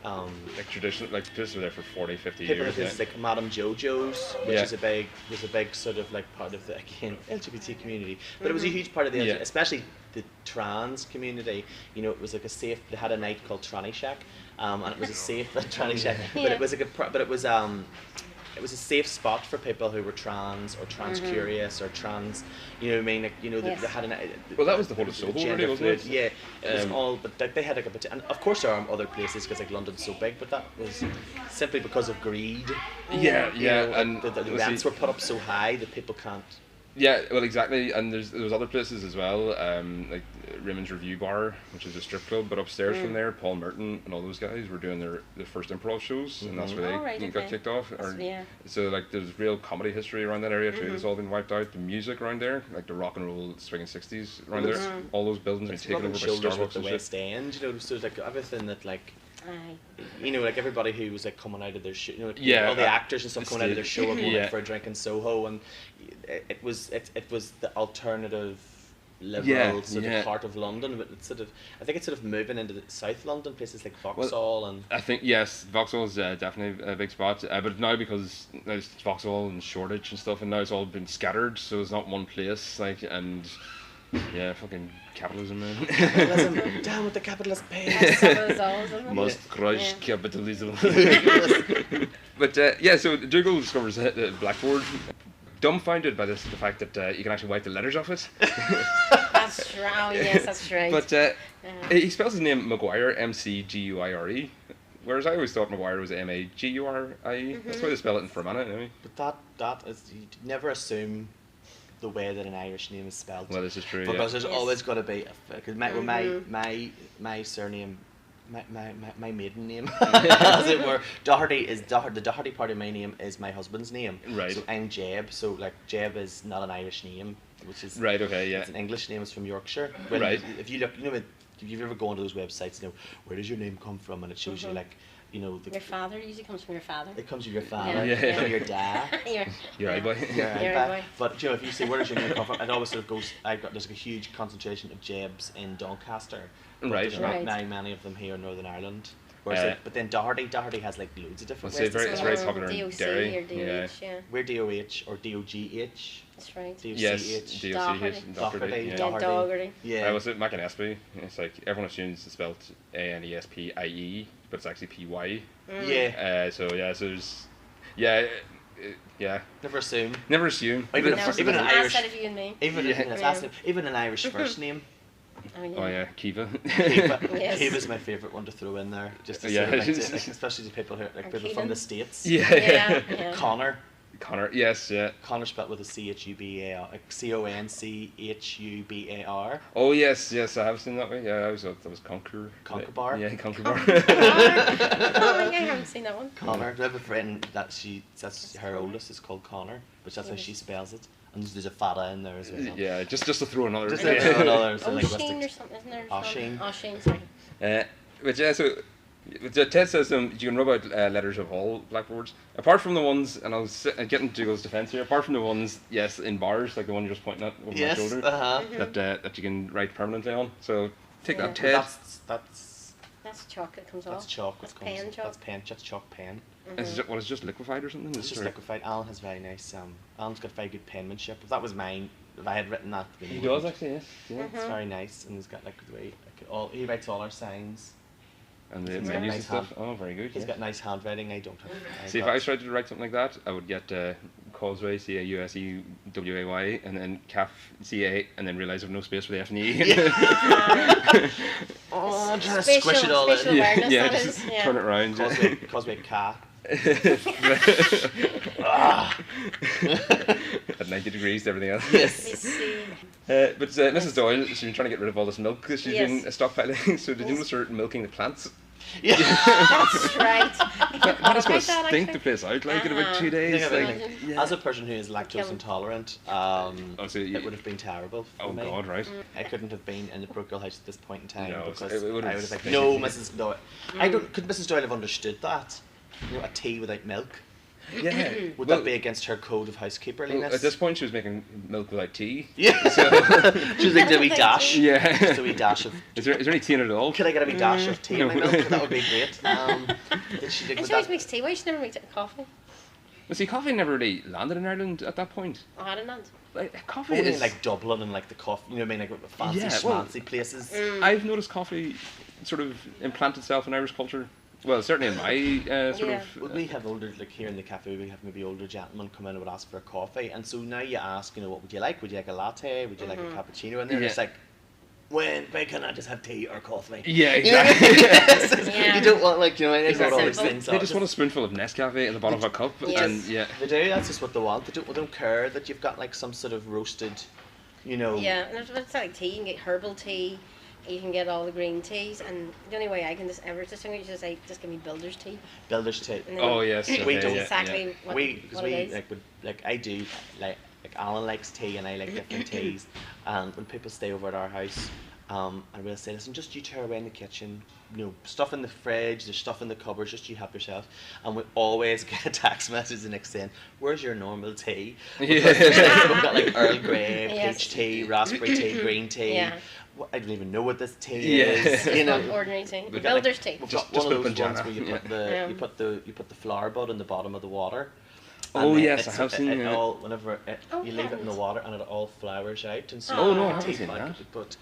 like traditional, like places were there for 40, 50 people years. Places like Madame Jojo's, which was a big sort of like part of the LGBT community, but it was a huge part of the especially the trans community. It was like a safe. They had a night called Tranny Shack, and it was a safe Tranny Shack, but it was like it was a safe spot for people who were trans or trans curious or trans, you know what I mean? Like, you know, they had an. Well, that was the whole of Soho, really, wasn't it? Yeah, it was all, but they had like a, and of course there are other places because like London's so big, but that was simply because of greed. Yeah, You know, and the rents were put up so high that people can't. Yeah, well, exactly, and there was other places as well, like Raymond's Review Bar, which is a strip club, but upstairs from there, Paul Merton and all those guys were doing their first improv shows, and that's where they got kicked off. So like there's real comedy history around that area too. It's all been wiped out. The music around there, like the rock and roll swinging 60s around there, all those buildings have been taken over by Starbucks the West End, you know, so there's like everything that like. You know, like everybody who was like coming out of their show, you know, all the actors and stuff coming out of their show and going out for a drink in Soho, and it was the alternative liberal sort of part of London, but it's sort of, I think it's sort of moving into the South London places like Vauxhall and. I think yes, Vauxhall is definitely a big spot, but now because there's Vauxhall and Shoreditch and stuff, and now it's all been scattered, so it's not one place, like, and. Yeah, fucking capitalism, man. Capitalism, down with the capitalist pace. Must crush capitalism. But so Dougal discovers the blackboard, dumbfounded by the fact that you can actually wipe the letters off it. That's right. Oh, yes, that's right. But he spells his name Maguire, M-C-G-U-I-R-E. Whereas I always thought Maguire was M-A-G-U-R-I-E. That's why they spell it in Fermanagh, anyway. But that is, you never assume the way that an Irish name is spelled. Well, this is true. Because there's always got to be, because my surname, my maiden name, as it were, Doherty is the Doherty part of my name is my husband's name. Right. So I'm Jebb. So like Jebb is not an Irish name, which is right. Okay. Yeah. It's an English name. It's from Yorkshire. Right. If you look, you know, if you've ever gone to those websites, you know, where does your name come from, and it shows you like. You know, your father usually comes from your father. It comes from your father, from your dad. Your eye boy. But you know, if you say where does your name come from, it always sort of goes. There's like a huge concentration of Jebbs in Doncaster. Right. There's not very many of them here in Northern Ireland. Whereas but then Doherty has like loads of different ways. It's very popular in Derry. Or DOH, We're DOH or DOGH. That's right. Yes, Doherty. Doherty. Yeah. Was it McAnespy? It's like everyone assumes it's spelled A-N-E-S-P-I-E, but it's actually P-Y. Yeah. So there's. Never assume. Even an Irish first name. Oh yeah, Kiva. Kiva's my favourite one to throw in there, just to say, especially to people who like people from the States. Yeah. Connor, yes, yeah. Connor spelled with a C-H-U-B-A-R, like C-O-N-C-H-U-B-A-R. Oh yes, I have seen that way. Yeah, I always thought that was Conkerbar. Yeah, Conkerbar. I haven't seen that one. Connor. I have a friend that's her oldest is called Connor, which that's how she spells it. And there's a fada in there as well. Yeah, just to throw another. Oisin or something, isn't there? Oisin, sorry. But yeah, so Ted says you can rub out letters of all blackboards, apart from the ones, and I was getting Dougal's defence here. Apart from the ones, in bars, like the one you're just pointing at over my shoulder, that you can write permanently on. So take that, Ted. That's chalk that comes off. That's chalk. That's pen chalk. That's pen. That's chalk pen. Is it just liquefied or something? It's just liquefied. Alan has very nice. Alan's got very good penmanship. If that was mine, if I had written that, he does actually. Yes. Yeah. It's very nice, and he's got like the way he writes all our signs. And the menus and stuff. Oh, very good. He's got nice handwriting. I don't have. See, if I tried to write something like that, I would get Causeway, C-A-U-S-E-W-A-Y, and then CAF, C-A, and then realise I've no space for the F and E. I'm trying to squish it all in. Turn it around. Causeway Ca. At 90 degrees to everything else. Yes. But Mrs Doyle, she's been trying to get rid of all this milk that she's been stockpiling. So did you notice her milking the plants? Yeah, that's right. That is going to stink the place out like in about 2 days. As a person who is lactose intolerant, it would have been terrible for me. God, right. I couldn't have been in the parochial house at this point in time because it would I would have like, no, Mrs Doyle. Could Mrs Doyle have understood that? You know, a tea without milk? Yeah. Would that be against her code of housekeeperliness? Well, at this point, she was making milk without tea. Yeah. She was like, a wee dash. Yeah. Just a wee dash of... Is there any tea in it at all? Could I get a wee dash of tea in my milk? That would be great. She always makes tea. Why she never makes it coffee? Well, see, coffee never really landed in Ireland at that point. Oh, had it not? Like, coffee only is... in like Dublin and like the coffee, you know what I mean, like fancy schmancy places. I've noticed coffee sort of implant itself in Irish culture Well, certainly in my sort of... Well, we have older, like here in the cafe, we have maybe older gentlemen come in and would ask for a coffee, and so now you ask, what would you like? Would you like a latte? Would you like a cappuccino? And they're just like, when can I just have tea or coffee? Yeah, exactly. You don't want all these things. They just want a spoonful of Nescafe in the bottom of a cup, and they do. That's just what they want. They don't care that you've got like some sort of roasted, Yeah, and it's like tea. You can get herbal tea. You can get all the green teas, and the only way I can just ever distinguish is just give me builder's tea. Builder's tea. Oh yes. We don't exactly what it is. I do like Alan likes tea and I like different teas, and when people stay over at our house, and we'll say, listen, just you tear away in the kitchen, stuff in the fridge, there's stuff in the cupboards, just you help yourself, and we always get a text message the next day, where's your normal tea? We've got like Earl Grey, peach tea, raspberry tea, green tea. Yeah. I don't even know what this tea is. Ordinary tea. The builder's tea. We've got one of those ones where you put the flower bud in the bottom of the water. Oh yes, I have seen it. You leave it in the water and it all flowers out. And so I haven't seen that.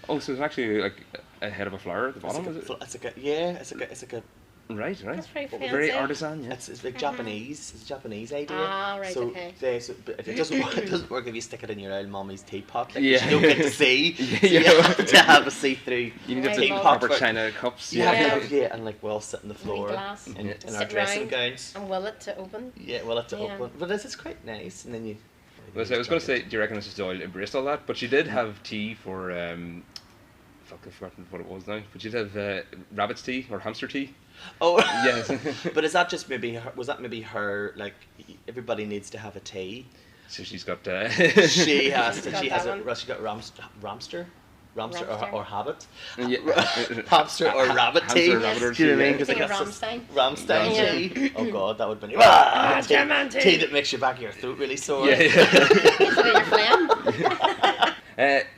So it's actually like a head of a flower at the bottom, is it? It's like a Right. That's very artisan, yeah. It's like Japanese. It's a Japanese idea. Right, so okay. But it doesn't work. It doesn't work if you stick it in your old mummy's teapot. Like, Yeah. you don't get to see. You have to have a see-through. You need to have teapot. proper china cups. And like we'll sit on the floor in our dressing gowns. And will it to open. Yeah, will it to open. But this is quite nice. And then you. Well, so I was going to say, do you reckon Mrs Doyle embraced all that? But she did have tea for. Fuck, I've forgotten what it was now. But she'd have rabbit's tea or hamster tea. Oh yes. But is that just maybe her, was that maybe her, like everybody needs to have a tea? So she's got. She has to. She has one. she got Ramster or Habit. Yeah. Hamster or rabbit tea. Hamster, rabbit or Do you know what I mean? Think of Ramstein. Ramstein tea. Oh God, that would be tea that makes your back of your throat really sore. Yeah. Your phlegm.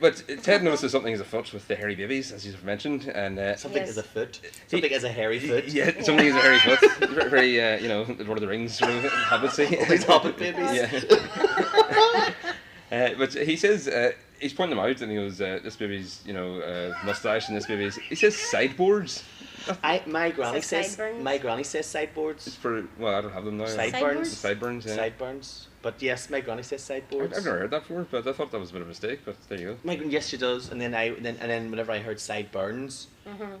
But Ted notices something is afoot with the hairy babies, as you've mentioned, and something is a foot. Something is a hairy foot. Yeah, something is a hairy foot. Very, Lord of the Rings sort of habitsy. All these hobbit babies. Yeah. But he says he's pointing them out, and he goes, "This baby's, mustache, and this baby's." He says sideboards. My granny says sideboards. It's for I don't have them now. Sideburns. Yeah. Sideburns. But yes, my granny says sideboards. I've never heard that before, but I thought that was a bit of a mistake. But there you go. Yes, she does. And then whenever I heard sideburns,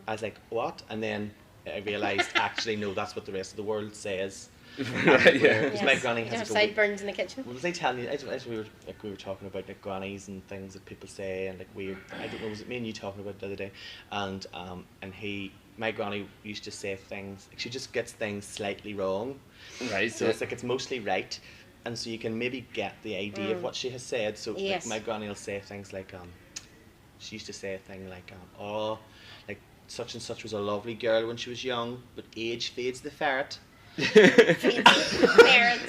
I was like, what? And then I realised actually no, that's what the rest of the world says. Right, yeah. Because my granny has sideburns in the kitchen. Well, was I telling you? As we were talking about like grannies and things that people say and like weird. I don't know. Was it me and you talking about it the other day? And my granny used to say things. Like, she just gets things slightly wrong. Right. So it's like it's mostly right. And so you can maybe get the idea of what she has said. So like, my granny will say things like, she used to say a thing like, like such and such was a lovely girl when she was young, but age fades the ferret.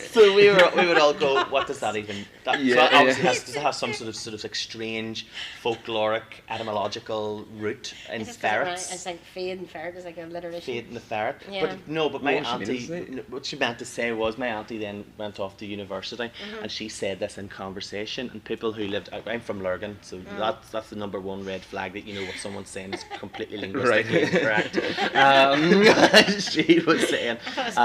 So we would all go, what does that even? That obviously does it have some sort of like strange folkloric etymological root in ferrets. It's like fade and ferret is like a alliteration. Fade and the ferret. Yeah. But my auntie, what she meant to say was my auntie then went off to university and she said this in conversation, and people who lived, I'm from Lurgan, so that's the number one red flag that you know what someone's saying is completely linguistically incorrect. She was saying.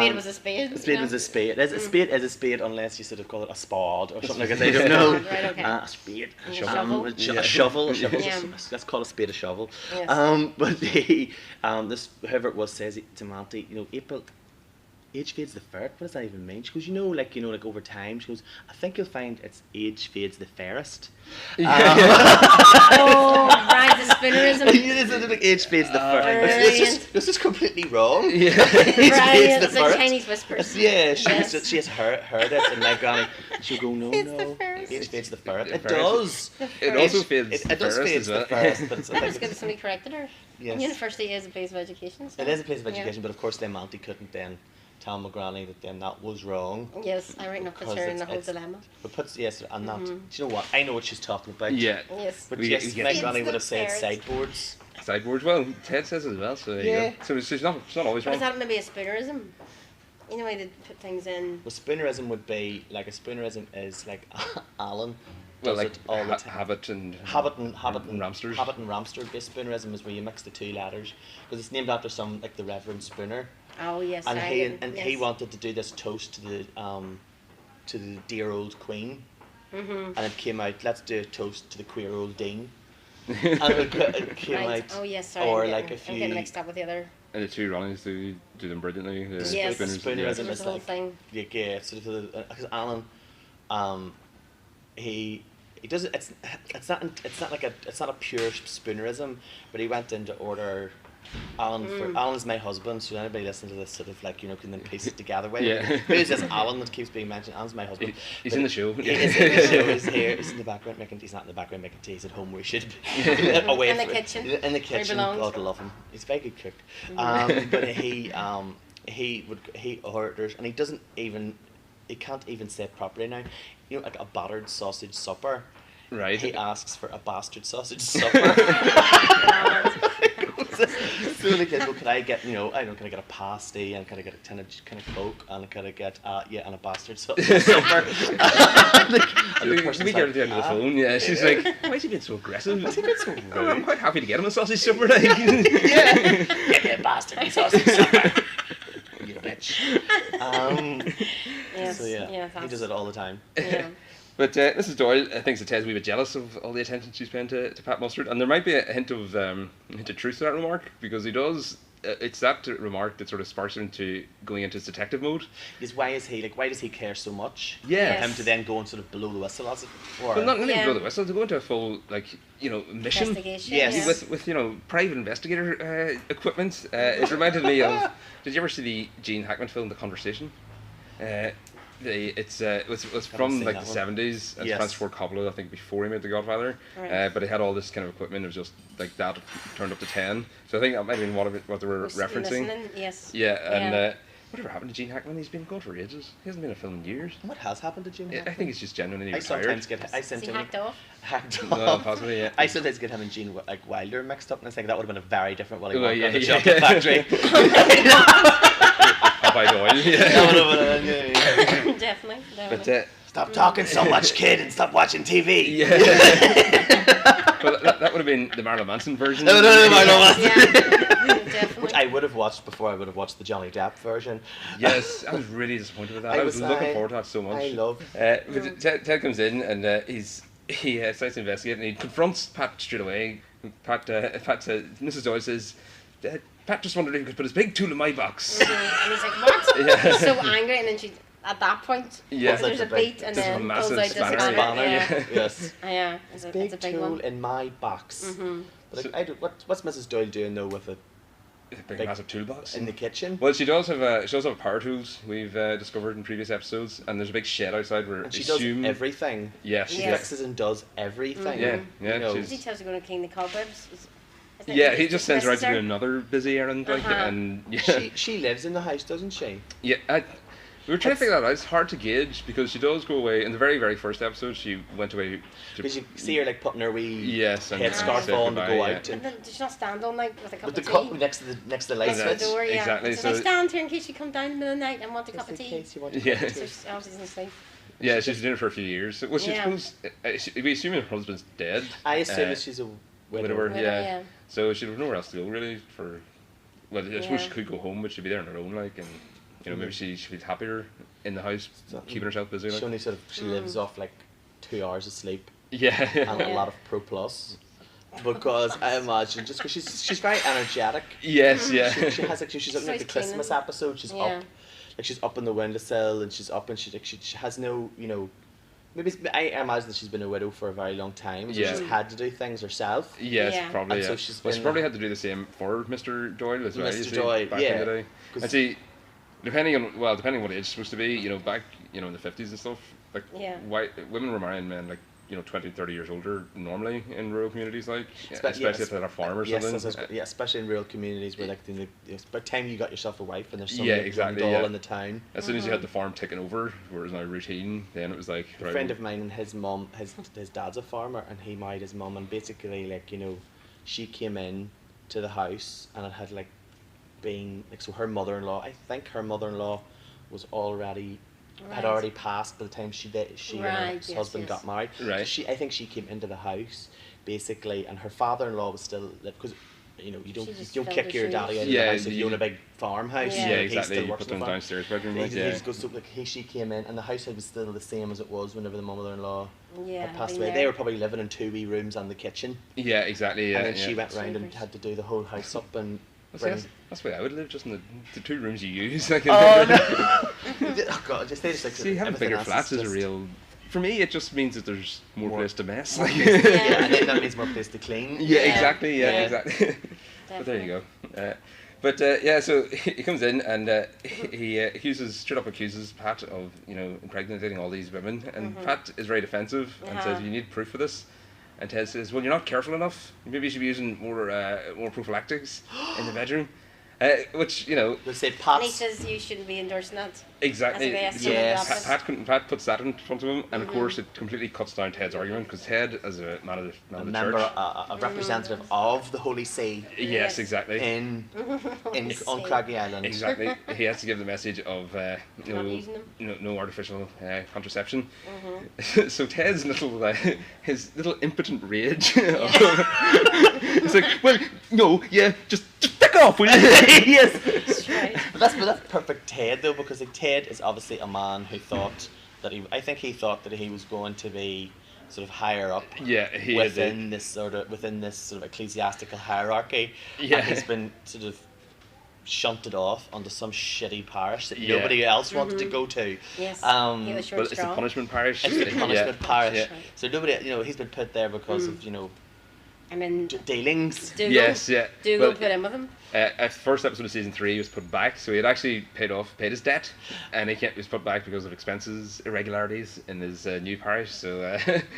Spade was a spade. A spade was a spade. A spade is a spade unless you sort of call it a spade or something like that. I don't know. Right, okay. A spade. A shovel. A shovel. Yeah. Let's call a spade a shovel. Yes. But this whoever it was says to my auntie, April, age fades the ferret. What does that even mean? She goes, like over time. She goes, I think you'll find it's age fades the fairest. Oh, right, the spinnerism. Like age fades the ferret. This is completely wrong. Yeah. Right, it's like Chinese whispers. Yeah, she has heard it, and my granny, she'll go, no, age fades the ferret. It does. It also fades the It does fade the ferret, but I was good that somebody corrected her. Yes. University is a place of education. So. It is a place of education, but of course then auntie couldn't then tell my granny that then that was wrong. Yes, I reckon it puts her in the whole dilemma. But do you know what? I know what she's talking about. Yeah. Yes. But yes, my granny would have said sideboards. Sideboards, well, Ted says as well, so there you go. So she's not always wrong. But is that maybe a spoonerism? You know how they put things in? Well, spoonerism would be, like a spoonerism is like Alan. Well, like all the time. Habit and Ramsters. Habit and Ramster. This spoonerism is where you mix the two letters because it's named after some like the Reverend Spooner. Oh yes. And he wanted to do this toast to the dear old Queen. And it came out, let's do a toast to the queer old Dane. And it came out. Oh yes, sorry. Or I'm like getting, if you. I'm getting mixed up with the other. And the two Ronnies do them brilliantly. The Yes. Spooners, Spoonerism The is whole like, thing. yeah, sort of because Alan, he does it. It's not a pure spoonerism, but he went in to order. Alan's my husband, so anybody listening to this sort of like, you know, can then piece it together. Who's this Alan that keeps being mentioned? Alan's my husband. He's in the show. He is in the show. He's here. He's in the background making. He's not in the background making tea. He's at home where he should be. Away In the kitchen. In the kitchen. God love him. He's a very good cook. But he orders, and he can't even say it properly now. You know, like a battered sausage supper. Right. He asks for a bastard sausage supper. So the kids go, can I get, can I get a pasty, and can I get a tin of Coke, and can I get, and a bastard sausage supper. And the person's like, at the end of the phone, she's like, why is he being so aggressive? Why is he being so rude? I'm quite happy to get him a sausage supper. Like. Get me a bastard sausage supper. You bitch. Yes. So he does it all the time. Yeah. But Mrs Doyle thinks that Ted's a wee bit jealous of all the attention she's paying to Pat Mustard, and there might be a hint of truth to that remark, because he does. It's that remark that sort of sparks her into going into his detective mode. Because why does he care so much? Yeah. For him to then go and sort of blow the whistle, as it were. Well, not even blow the whistle, to go into a full mission. Investigation. Yes. With private investigator equipment. It reminded me of. Did you ever see the Gene Hackman film, The Conversation? It was from like the 70s, and Francis Ford Coppola, I think, before he made The Godfather. Right. But he had all this kind of equipment. It was just like that turned up to 10. So I think that might have been what they were referencing. Listening, yes. Yeah, and whatever happened to Gene Hackman? He's been gone for ages. He hasn't been in a film in years. What has happened to Gene Hackman? I think he's just genuinely I retired. sometimes get. I Is sent he him. hacked off? Hacked off. No, possibly, yeah. I sometimes get him and Gene Wilder mixed up, and I think that would have been a very different Willy Well, Wonka yeah, and the yeah. Chocolate Factory. Popeye Doyle. Yeah. Definitely. But Stop talking so much, kid, and stop watching TV. yeah. Well, that would have been the Marilyn Manson version. No, Marilyn Manson. Yeah. Definitely. Which I would have watched before I would have watched the Johnny Depp version. Yes, I was really disappointed with that. I was looking forward to that so much. I love. But Ted comes in, and he starts to investigate, and he confronts Pat straight away. Pat says, Mrs Doyle says, Pat just wondered if he could put his big tool in my box. And he's like, what? Yeah. He's so angry, and then she, at that point, Yeah. there's a beat, and Just a then massive pulls out this spanner. spanner. Yeah. Yes. Yeah, it's a Big big tool one. in my box. Mm-hmm. But what's Mrs Doyle doing though with it A big massive toolbox. in the kitchen? Well, she does have power tools we've discovered in previous episodes, and there's a big shed outside where And she assume does everything. Yeah, She Yes. fixes and does everything. Yeah, yeah. You know, she's- He tells her to go to clean the cobwebs. Isn't it? Yeah, he just sends her out to do necessary? another busy errand, like, Uh-huh. and yeah, She lives in the house, doesn't she? yeah. We were trying to figure that out. It's hard to gauge because she does go away. In the very, very first episode, she went away. Because you see her like putting her wee Yes, and headscarf say on to goodbye, go yeah. out And then did she not stand all night with a cup with the of tea? cup next to the light Next to switch. the door, yeah. Exactly, So, I so- stand here in case you come down in the middle of the night and want a Just cup of in tea. case you want to Yeah. go So to- she obviously doesn't sleep. Yeah, she's been doing it for a few years. Well, she Yeah. suppose we assume her husband's dead. I assume Uh, that she's a widower. widower. Yeah. So she'd have nowhere else to go really for. Well, I suppose she Yeah. could go home, but she'd be there on her own, like, and maybe she'd be happier in the house, keeping herself busy. She Like. only she lives off like 2 hours of sleep Yeah. and a Yeah. lot of Pro Plus. Because I imagine just because she's very energetic. Yes. Yeah. She has like she's up in like, the She's cleaning. Christmas episode. She's Yeah. up, like she's up on the windowsill and she's up and she has no Maybe I imagine that she's been a widow for a very long time. So Yeah. she's had to do things herself. Yes, Yeah. probably. And Yeah. so she's Well, she been- probably had to do the same for Mr. Doyle as well. Mr. you see, Doyle, back yeah. in the day. 'Cause- And see, depending on what age it's supposed to be, back in the 50s and stuff, like Yeah. women were marrying men like 20, 30 years older normally in rural communities, like especially yes. if they're a farm or Yes, something. yeah, especially in rural communities where like by the time you got yourself a wife and there's some Yeah, like, exactly, doll yeah. in the town. As soon as you had the farm taken over, where it was now routine, then it was like A friend of mine and his mum, his dad's a farmer, and he married his mum, and basically like she came in to the house, and it had like been like so her mother-in-law. I think her mother-in-law was already had Right. already passed by the time she and her Right, yes, husband yes. got married. Right. So I think she came into the house basically, and her father-in-law was still because you know, you don't filled kick her your shoes. daddy out of the house if you own a big farmhouse. Yeah. You know, Yeah, he exactly. still You works put in them the farm. downstairs bedroom. He Like, just goes to, like, she came in and the house was still the same as it was whenever the mother-in-law had passed away. They were probably living in 2 wee rooms and the kitchen. Yeah, exactly. Yeah, And then she went round and had to do the whole house up and. That's the way I would live, just in the 2 rooms you use. Like, Oh no! Oh God, they just like. See, having bigger flats is a real. For me, it just means that there's more place to mess. Like, yeah, and then that means more place to clean. Yeah, exactly. Yeah, exactly. But there you go. Yeah, so he comes in and he straight up accuses Pat of, you know, impregnating all these women, and Pat is very defensive and says, "You need proof for this." And Ted says, "Well, you're not careful enough. Maybe you should be using more prophylactics in the bedroom." Which, you know, they say And he says you shouldn't be endorsing that. Exactly. Yes. Pat puts that in front of him, and of course it completely cuts down Ted's argument, because Ted, as a man of the member, church, a representative of the Holy See. Yes, exactly. On Craggy Island. Exactly. He has to give the message of no artificial contraception. So Ted's his little impotent rage. It's like, well, no, yeah, just pick off, will you? Yes. That's right. But that's perfect Ted though, because like, Ted is obviously a man who thought that he thought that he was going to be sort of higher up within this sort of ecclesiastical hierarchy. Yeah. And he's been sort of shunted off onto some shitty parish that nobody else wanted to go to. Yes. Well, it's the punishment parish. It's the punishment parish. Yeah. So nobody, you know, he's been put there because of, you know, dealings. Dougal, yes, yeah. Dougal put in with him. First episode of season 3 he was put back, so he had actually paid his debt, and he was put back because of expenses irregularities in his new parish. So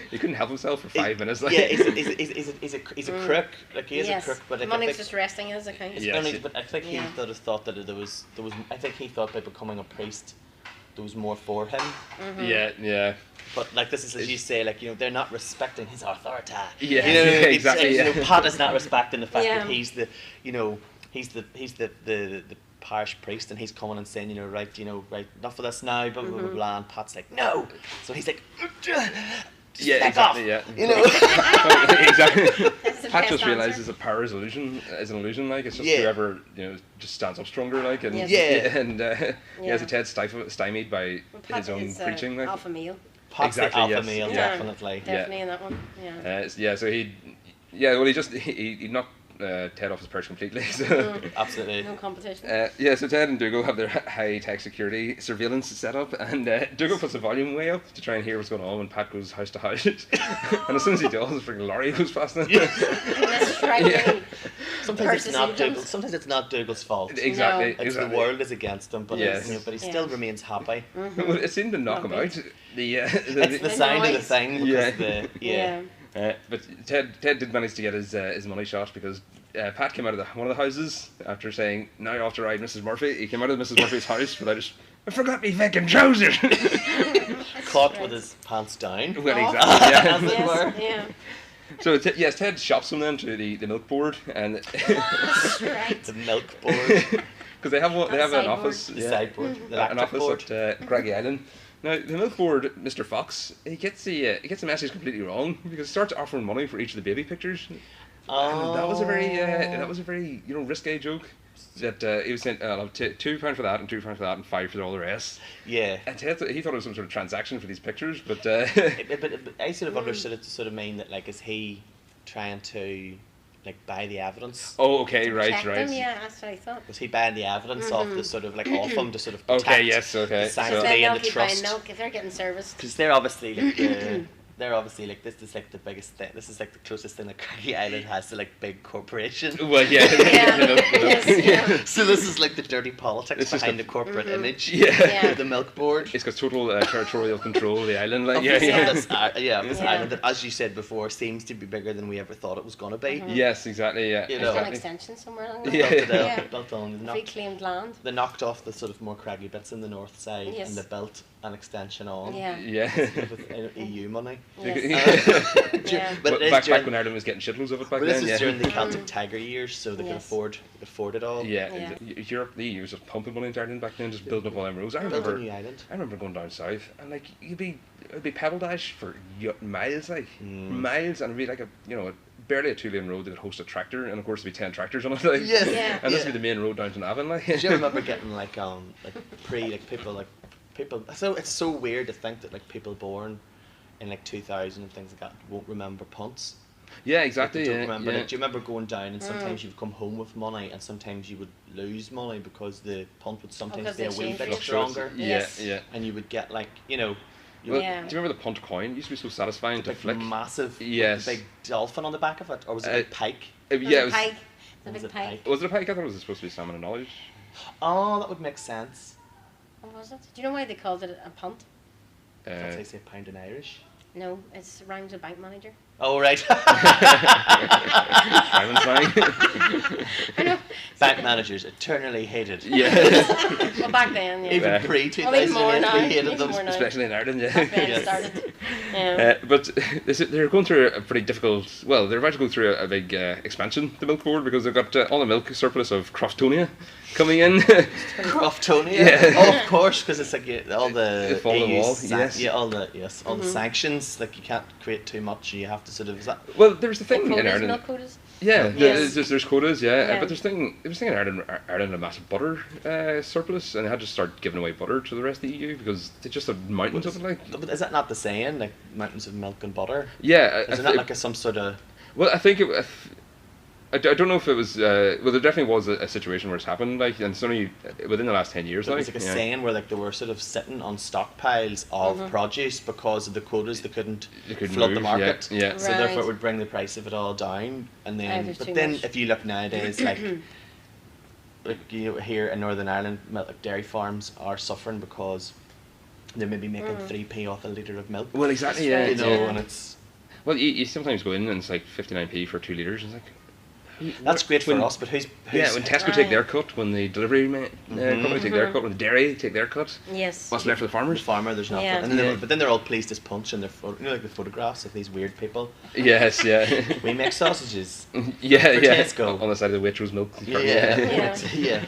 he couldn't help himself for 5 minutes. Like. Yeah, he's a crook. Like he is a crook, but money's just resting in his account. Yes, but I think he thought that there was. I think he thought by becoming a priest, there was more for him. Yeah. But like this is, as you say, like, you know, they're not respecting his authority. Yeah, you know, exactly. You know, Pat is not respecting the fact that he's the, you know, he's the parish priest, and he's coming and saying, you know, right, enough of this now, blah blah blah blah. And Pat's like, no. So he's like, yeah, exactly. Yeah, you know. Exactly. Pat just realizes that power is an illusion. Like, it's just whoever, you know, just stands up stronger. Like, and so Ted's stymied by his own preaching. Like, alpha male. Pat's exactly. Alpha male, definitely. Definitely in that one. Yeah. So he knocked Ted off his perch completely. So. Absolutely. No competition. So Ted and Dougal have their high-tech security surveillance set up, and Dougal puts the volume way up to try and hear what's going on when Pat goes house to house. And as soon as he does, a freaking lorry goes past them. Sometimes it's not Dougal's fault. Exactly. No. The world is against him, but but he still remains happy. Well, it seemed to knock him out. It's the sound of the thing. But Ted did manage to get his money shot, because Pat came out of one of the houses after saying, "Now you're off to ride Mrs. Murphy." He came out of Mrs. Murphy's house without I forgot me fucking trousers. Caught with his pants down. Well, exactly. Yeah. So Ted shops him then to the milk board, and the milk board, because they have an office, the sideboard, an office at Craggy Island. Now the milk board, Mr. Fox, he gets the message completely wrong, because he starts offering money for each of the baby pictures. And that was a very you know, risque joke. That he was saying, £2 for that, and £2 for that, and £5 for all the rest. Yeah. And Ted, he thought it was some sort of transaction for these pictures, but but I sort of understood it to sort of mean that, like, is he trying to, like, buy the evidence? Oh, okay, right. Them, yeah, that's what I thought. Was he buying the evidence off the sort of, like, off him to sort of protect the sanctity and the trust? Milk, if they're getting serviced. Because they're obviously like they're obviously like, this is like the biggest thing. This is like the closest thing that Craggy Island has to, like, big corporation. Well, yeah. So this is like the dirty politics it's behind the corporate image. Yeah. The milk board. It's got total territorial control of the island. Like, this island that, as you said before, seems to be bigger than we ever thought it was going to be. Yes, exactly. Yeah. There's an extension somewhere along there. Built on reclaimed land. They knocked off the sort of more craggy bits in the north side, and they built an extension on. With EU money. But back when Ireland was getting shitloads of it back then. This was during the Celtic Tiger years, so they could afford it all. Europe, the EU was just pumping money into Ireland back then, just building up all them roads. I remember going down south, and like it'd be pebble dash for miles, miles, and it'd be like a barely a 2-lane road that would host a tractor, and of course there'd be 10 tractors on it. Like, Yes. Yeah. And this would be the main road down to Navan. Like. Do you remember getting like people? So it's so weird to think that like people born in like 2000 and things like that won't remember punts. Yeah, exactly. Like, they don't Yeah, remember. yeah. Like, do you remember going down and sometimes you'd come home with money and sometimes you would lose money because the punt would sometimes because be a they wee change bit it. stronger. Yeah, Yes. yeah. And you would get like, you know, Well, Yeah. do you remember the punt coin? It used to be so satisfying to like flick. massive, Yes. with the big dolphin on the back of it, or was it a big pike? Yeah, it was. Pike. The Was big it pike. pike? Was it a pike? I thought it was supposed to be salmon and knowledge. Oh, that would make sense. What was it? Do you know why they called it a punt? That's how you say pound in Irish. No, it's rhymes with bank manager. Oh, right. Simon slang. I know. Bank managers eternally hated. Yeah. Well, back then, yeah. Even Back. pre-2008, Well, even more now. we hated Even them. more now. Especially in Ireland, yeah. Back then Yes. it started. Yeah. But they're going through a pretty difficult. Well, they're about to go through a big expansion, the milk board, because they've got all the milk surplus of Croftonia coming in. Croftonia? Yeah. Oh, of course, because it's like all the It's all the EU wall, san- yes. Yeah, all the sanctions. Like you can't create too much. You have to sort of. Is that? Well, there's the thing in Quotas, Ireland. milk quotas. Yeah, Yes. there's quotas, yeah. Yeah. But there was thing in Ireland had a massive butter surplus, and they had to start giving away butter to the rest of the EU because they just had mountains of it. Like, But is that not the saying? Like mountains of milk and butter. yeah, Is it not like some sort of? well, I think I don't know if it was. Well, there definitely was a situation where it's happened. Like, and it's only within the last 10 years. It Like, was like a yeah. saying where like they were sort of sitting on stockpiles of produce because of the quotas. They couldn't couldn't flood the move, market. yeah. So Right. therefore it would bring the price of it all down. And then, there's but too then much. if you look nowadays, like you know, here in Northern Ireland, like dairy farms are suffering because they're maybe making 3p off a litre of milk. Well, exactly. Yeah, You know, yeah. and it's Well, you sometimes go in and it's like 59p for 2 litres. It's like. that's great for when- us. But who's Yeah, when Tesco take their cut, when the delivery company take their cut, when the dairy take their cut, Yes. what's left for the the farmers? farmer? There's nothing. Yeah. And then Yeah. but then they're all pleased as punch and they're you know like the photographs of these weird people. Yes, yeah. We make sausages. yeah, For yeah. Tesco. On the side of the Waitrose milk. Yeah. Yeah.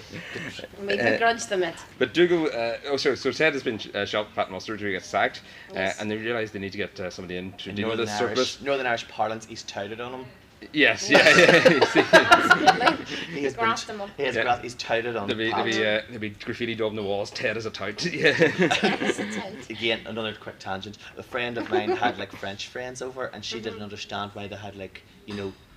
We begrudge them it. But Dougal, so Ted has been shot with Pat Mustard to get sacked, Yes. and they realised they need to get somebody in to deal with Northern this surplus. Northern Irish parlance, he's touted on him. Yes, yeah. You see, Absolutely. He has Graft them up. He has Yeah. he's touted on there'll be graffiti daubed on the walls. Ted is a tout. Yeah. Yes, it's out. Again, another quick tangent. A friend of mine had like French friends over, and she didn't understand why they had like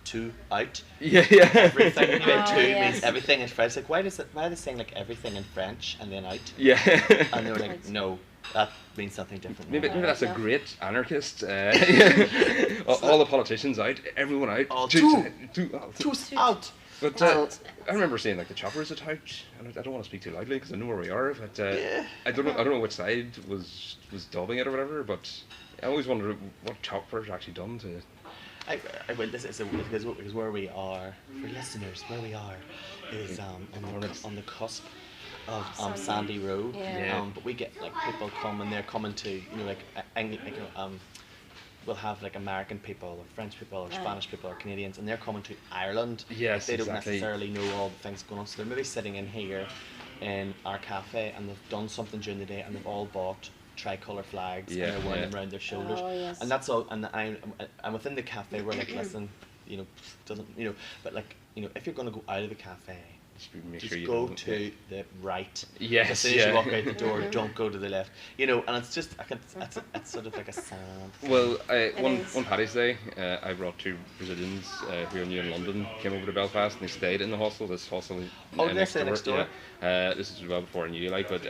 two out. yeah. Everything. You know, Oh, two yes. means everything in French. Like why are they saying like everything in French and then out? Yeah. And they were like, no, that means something different. Maybe now." that's a great anarchist. All the politicians out, everyone out. Oh, two Two's out. But I remember seeing like the choppers at out. And I don't want to speak too loudly because I know where we are. But I don't know which side was dubbing it or whatever. But I always wondered what choppers actually done to. Well, this is because where we are for listeners, where we are is on the cusp of Sandy Row. Yeah. But we get like people come and they're coming to we'll have like American people or French people or Spanish people or Canadians and they're coming to Ireland. Yes, They don't exactly. necessarily know all the things going on, so they're maybe sitting in here in our cafe and they've done something during the day and they've all bought tricolour flags and they're wearing them around their shoulders. Oh, yes. And that's all. And I'm within the cafe. We're like, listen, but like, if you're gonna go out of the cafe, Make just sure you go don't- to the right. Yes, As soon as yeah. you walk out the door, don't go to the left. And it's just, it's sort of like a sound. Well, one is. Paddy's Day, I brought 2 Brazilians who I knew in London, came over to Belfast, and they stayed in the hostel. This hostel. Oh, they stay next door? Yeah. This is well before I knew you, like, but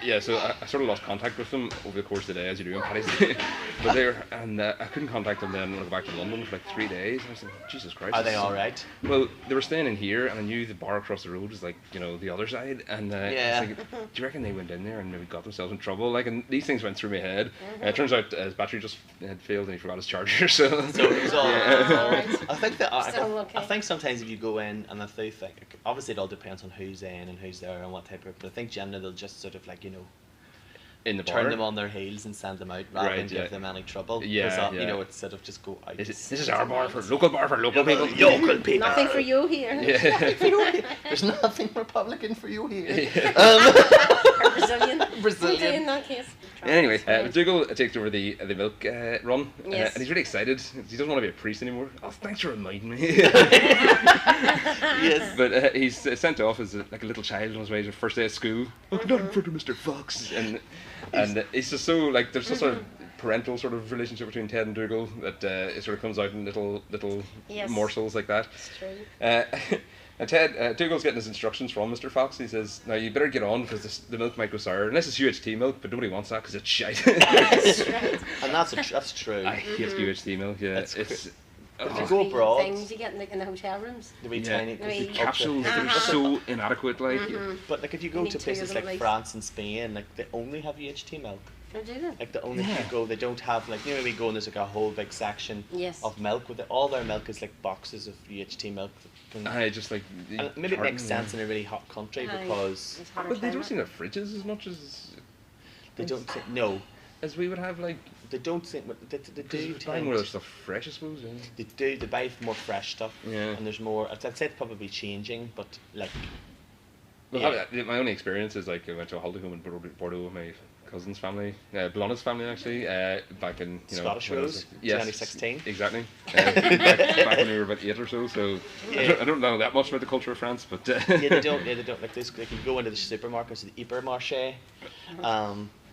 yeah. So I sort of lost contact with them over the course of the day, as you do on Paddy's Day. But I couldn't contact them then when I got back to London for like 3 days. And I was like, Jesus Christ. Are they all right? Well, they were staying in here, and I knew the bar across the road was like, the other side. And Yeah. I was like, do you reckon they went in there and maybe got themselves in trouble? Like, and these things went through my head. It turns out his battery just had failed and he forgot his charger. So So it was all. Alright. I think that Still okay. I think sometimes if you go in and if they think, obviously it all depends on who's in and who's there and what type of. But I think generally they'll just sort of like in the bar. turn them on their heels and send them out rather Right, than yeah. give them any trouble. Yeah, 'Cause, yeah. It's sort of just go out. This is our bar for local people. Local people. Nothing for you here. Yeah. There's nothing Republican for you here. Or Brazilian. Brazilian. In that case. Anyway, Dougal takes over the milk run, Yes. and he's really excited. He doesn't want to be a priest anymore. Oh, thanks for reminding me. Yes. But he's sent off as a little child on his way to first day of school. Oh, not in front of Mr. Fox. And it's just so like there's just a parental sort of relationship between Ted and Dougal that it sort of comes out in little morsels like that. It's true. And Dougal's getting his instructions from Mr. Fox. He says, "Now you better get on because the milk might go sour, unless it's UHT milk, but nobody wants that because it's shite." That's right. And that's true. I hate UHT milk. Yeah, It's it's If you go abroad, Things you get in the hotel rooms. the wee tiny The capsules that are so inadequate. Like, But like if you go need to two places of like them, like- France and Spain, like they only have UHT milk. Oh, do they? Like the only you go, they don't have like we go and there's like a whole big section Yes. of milk with it. All their milk is like boxes of UHT milk. I just like. And maybe it makes sense in a really hot country Aye. because It's hotter But they don't climate. seem to have fridges as much as they don't think as we would have. Like, they don't think they do buy tend more of the stuff fresh, I suppose. Yeah. they buy more fresh stuff. Yeah. And there's more. I'd say it's probably changing, but like Well, my only experience is like I went to a holiday home in Bordeaux with my cousin's family, Blonna's family actually, back in Scottish when I was, Rose, yes, 2016. Exactly. Back when we were about 8 or so. So Yeah. I don't know that much about the culture of France, but yeah, they don't like this. Like you go into the supermarkets, the hypermarché,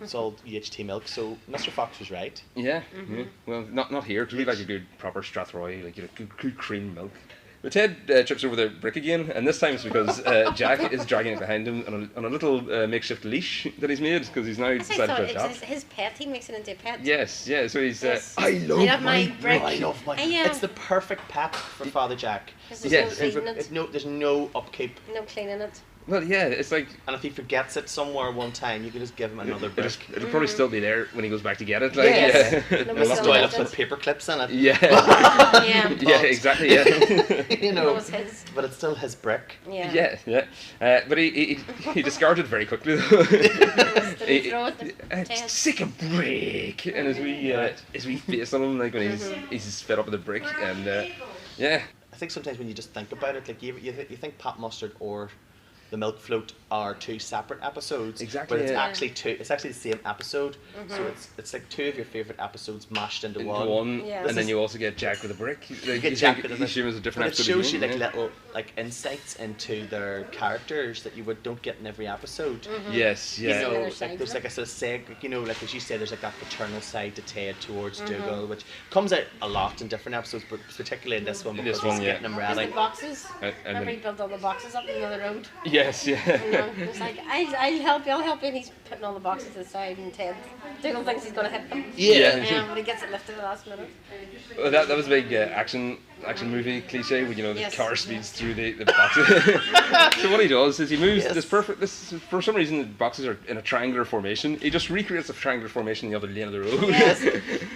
it's all UHT milk. So Mr. Fox was right. yeah. Well, not here because we like a good proper Strathroy, like good cream milk. But Ted trips over the brick again, and this time it's because Jack is dragging it behind him on a little makeshift leash that he's made because he's now decided to it's adopt. his pet. He makes it into a pet. Yes, yeah. So he's. Yes. I love my brick. I love my. It's the perfect pet for Father Jack. There's Yes. no cleaning it. There's no upkeep. No cleaning it. Well, yeah. It's like And if he forgets it somewhere one time, you can just give him another brick. it'll probably still be there when he goes back to get it. Like, Yes. yeah. No Mrs Still Doyle left with it. paper clips in it. Yeah. Yeah. Yeah, exactly. Yeah. That was his. But it's still his brick. Yeah. Yeah. But he discarded very quickly though. Did he throw it? It's sick of brick, and as we face on him like when he's fed up with the brick, and yeah. I think sometimes when you just think about it, like you think Pat Mustard or the Milk Float are two separate episodes. Exactly, But it's yeah. actually two. It's actually the same episode. So it's like two of your favorite episodes mashed into one. Yeah. And then you also get Jack with a brick. Like, get you Jack think with a you brick. assume it's a different But it episode. shows you of like yeah. little like insights into their characters that you don't get in every episode. Yes, You yeah. know, Another like side there's to like a sort of like as you say, there's like that paternal side to Ted towards Dougal, which comes out a lot in different episodes, but particularly in this one because This one, he's yeah. getting them There's ready. the boxes. And Remember then- he built all the boxes up in the other road? Yes, yeah. It's like, I'll help you, and he's putting all the boxes to the side, and Ted Dougal thinks he's going to hit them. Yeah. But he gets it lifted at the last minute. Well, that was a big action movie cliche when the Yes. car speeds through the boxes. So what he does is he moves for some reason the boxes are in a triangular formation. He just recreates a triangular formation in the other lane of the road. Yes.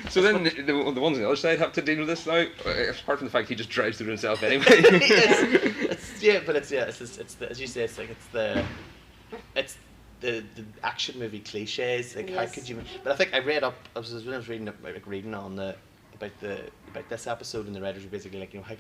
So then the ones on the other side have to deal with this now. Apart from the fact he just drives through himself anyway. It's the, as you say, it's the action movie cliches. Like how Yes. could you? But I think I read up. I was reading on about this episode, and the writers were basically like, how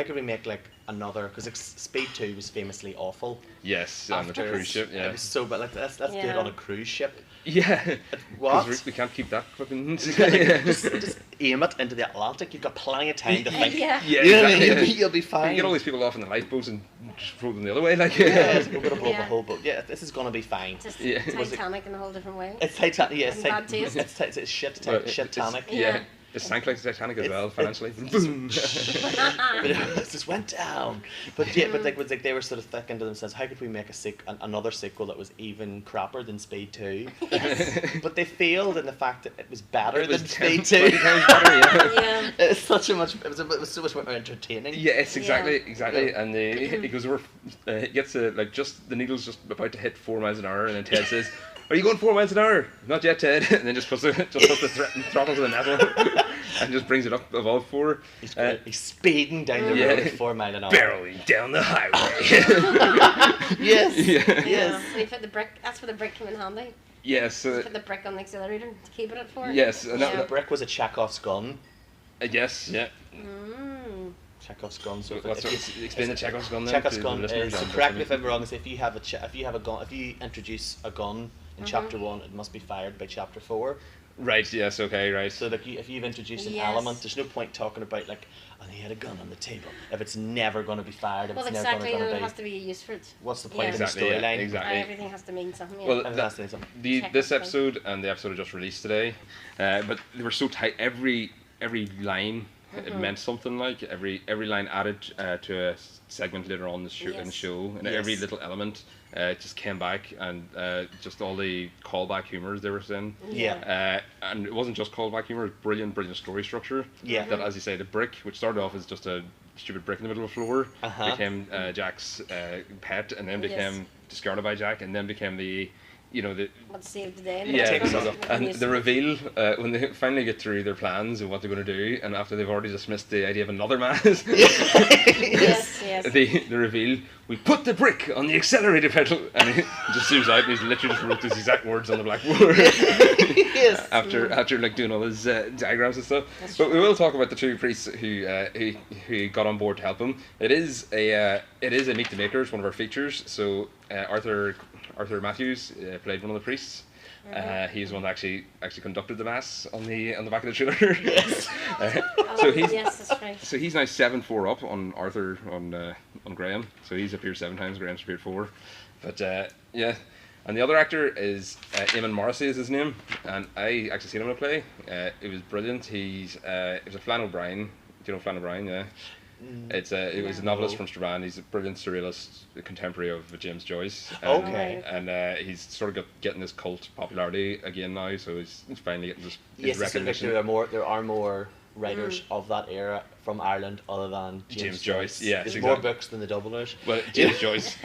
could we make like another? Because like, Speed 2 was famously awful. Yes, on the After cruise ship. Yeah. It was so bad. Like, let's do it Yeah. on a cruise ship. Yeah. What? 'Cause we can't keep that fucking. Just aim it into the Atlantic. You've got plenty of time to think. Yeah. Yeah, You know what I mean? exactly. You'll be You fine. get all these people off in the lifeboats and just throw them the other way, like. Yeah, we're gonna blow up Yeah. a whole boat. Yeah, this is gonna be fine. Just Yeah. Titanic in a whole different way. It's Titanic. Yeah, And bad taste. it's shit. Well, Shit-tanic. Yeah. It sank like the Titanic as well, financially. Boom. But it just went down. But yeah, but like they were sort of thinking to themselves, how could we make another sequel that was even crapper than Speed 2? But they failed in the fact that it was better It was than 10, Speed 2. 20 times better, yeah. Yeah. It's such a much. It was so much more entertaining. Yes, exactly. Yeah. And he goes over, he gets the needle's just about to hit 4 miles an hour, and then Ted says, "Are you going 4 miles an hour?" "Not yet, Ted." And then just puts the throttle to the metal and just brings it up above 4. He's speeding down the Yeah. road at 4 miles an hour. Barreling down the highway. Yes. Yeah. Yes. And he put the brick. That's where the brick came in handy. Yes. He put the brick on the accelerator to keep it at 4. Yes. And The brick was a Chekhov's gun. yes. Yeah. Mm. Chekhov's gun. So What's explain the Chekhov's gun then? Chekhov's to gun the listeners is, and correct me if listeners. I'm wrong, is if you introduce a gun in chapter 1, it must be fired by chapter 4. Right, yes, okay, right. So like if you've introduced an element, there's no point talking about like, and he had a gun on the table, if it's never going to be fired, if it's never going to be... There has to be a use for it. What's the point of the storyline? Exactly. Everything has to mean something. Well, this episode and the episode I just released today, but they were so tight, every line it meant something, like every line added to a segment later on in the show, and every little element just came back, and just all the callback humours they were saying. And it wasn't just callback humour, brilliant story structure. That, as you say, the brick, which started off as just a stupid brick in the middle of the floor, became Jack's pet, and then became discarded by Jack, and then became the what saved the day. And the reveal when they finally get through their plans and what they're going to do, and after they've already dismissed the idea of another mask, the reveal, we put the brick on the accelerator pedal, and he just zooms out and he's literally just wrote those exact words on the blackboard. After like doing all his diagrams and stuff. But we will talk about the two priests who got on board to help him. It is a Meet the Makers, one of our features. So Arthur Matthews played one of the priests. He's the one that actually conducted the mass on the back of the trailer. That's right. So he's now 7-4 up on Arthur on Graham. So he's appeared 7 times. Graham's appeared 4. But and the other actor is Eamon Morrissey is his name, and I actually seen him in a play. It was brilliant. It was a Flann O'Brien. Do you know Flann O'Brien? Yeah. It was a novelist from Strabane. He's a brilliant surrealist, contemporary of James Joyce. And he's sort of getting this cult popularity again now. So he's finally getting his recognition. There are more writers of that era from Ireland other than James Joyce. Yeah, there's more books than the Dubliners. Well, James Joyce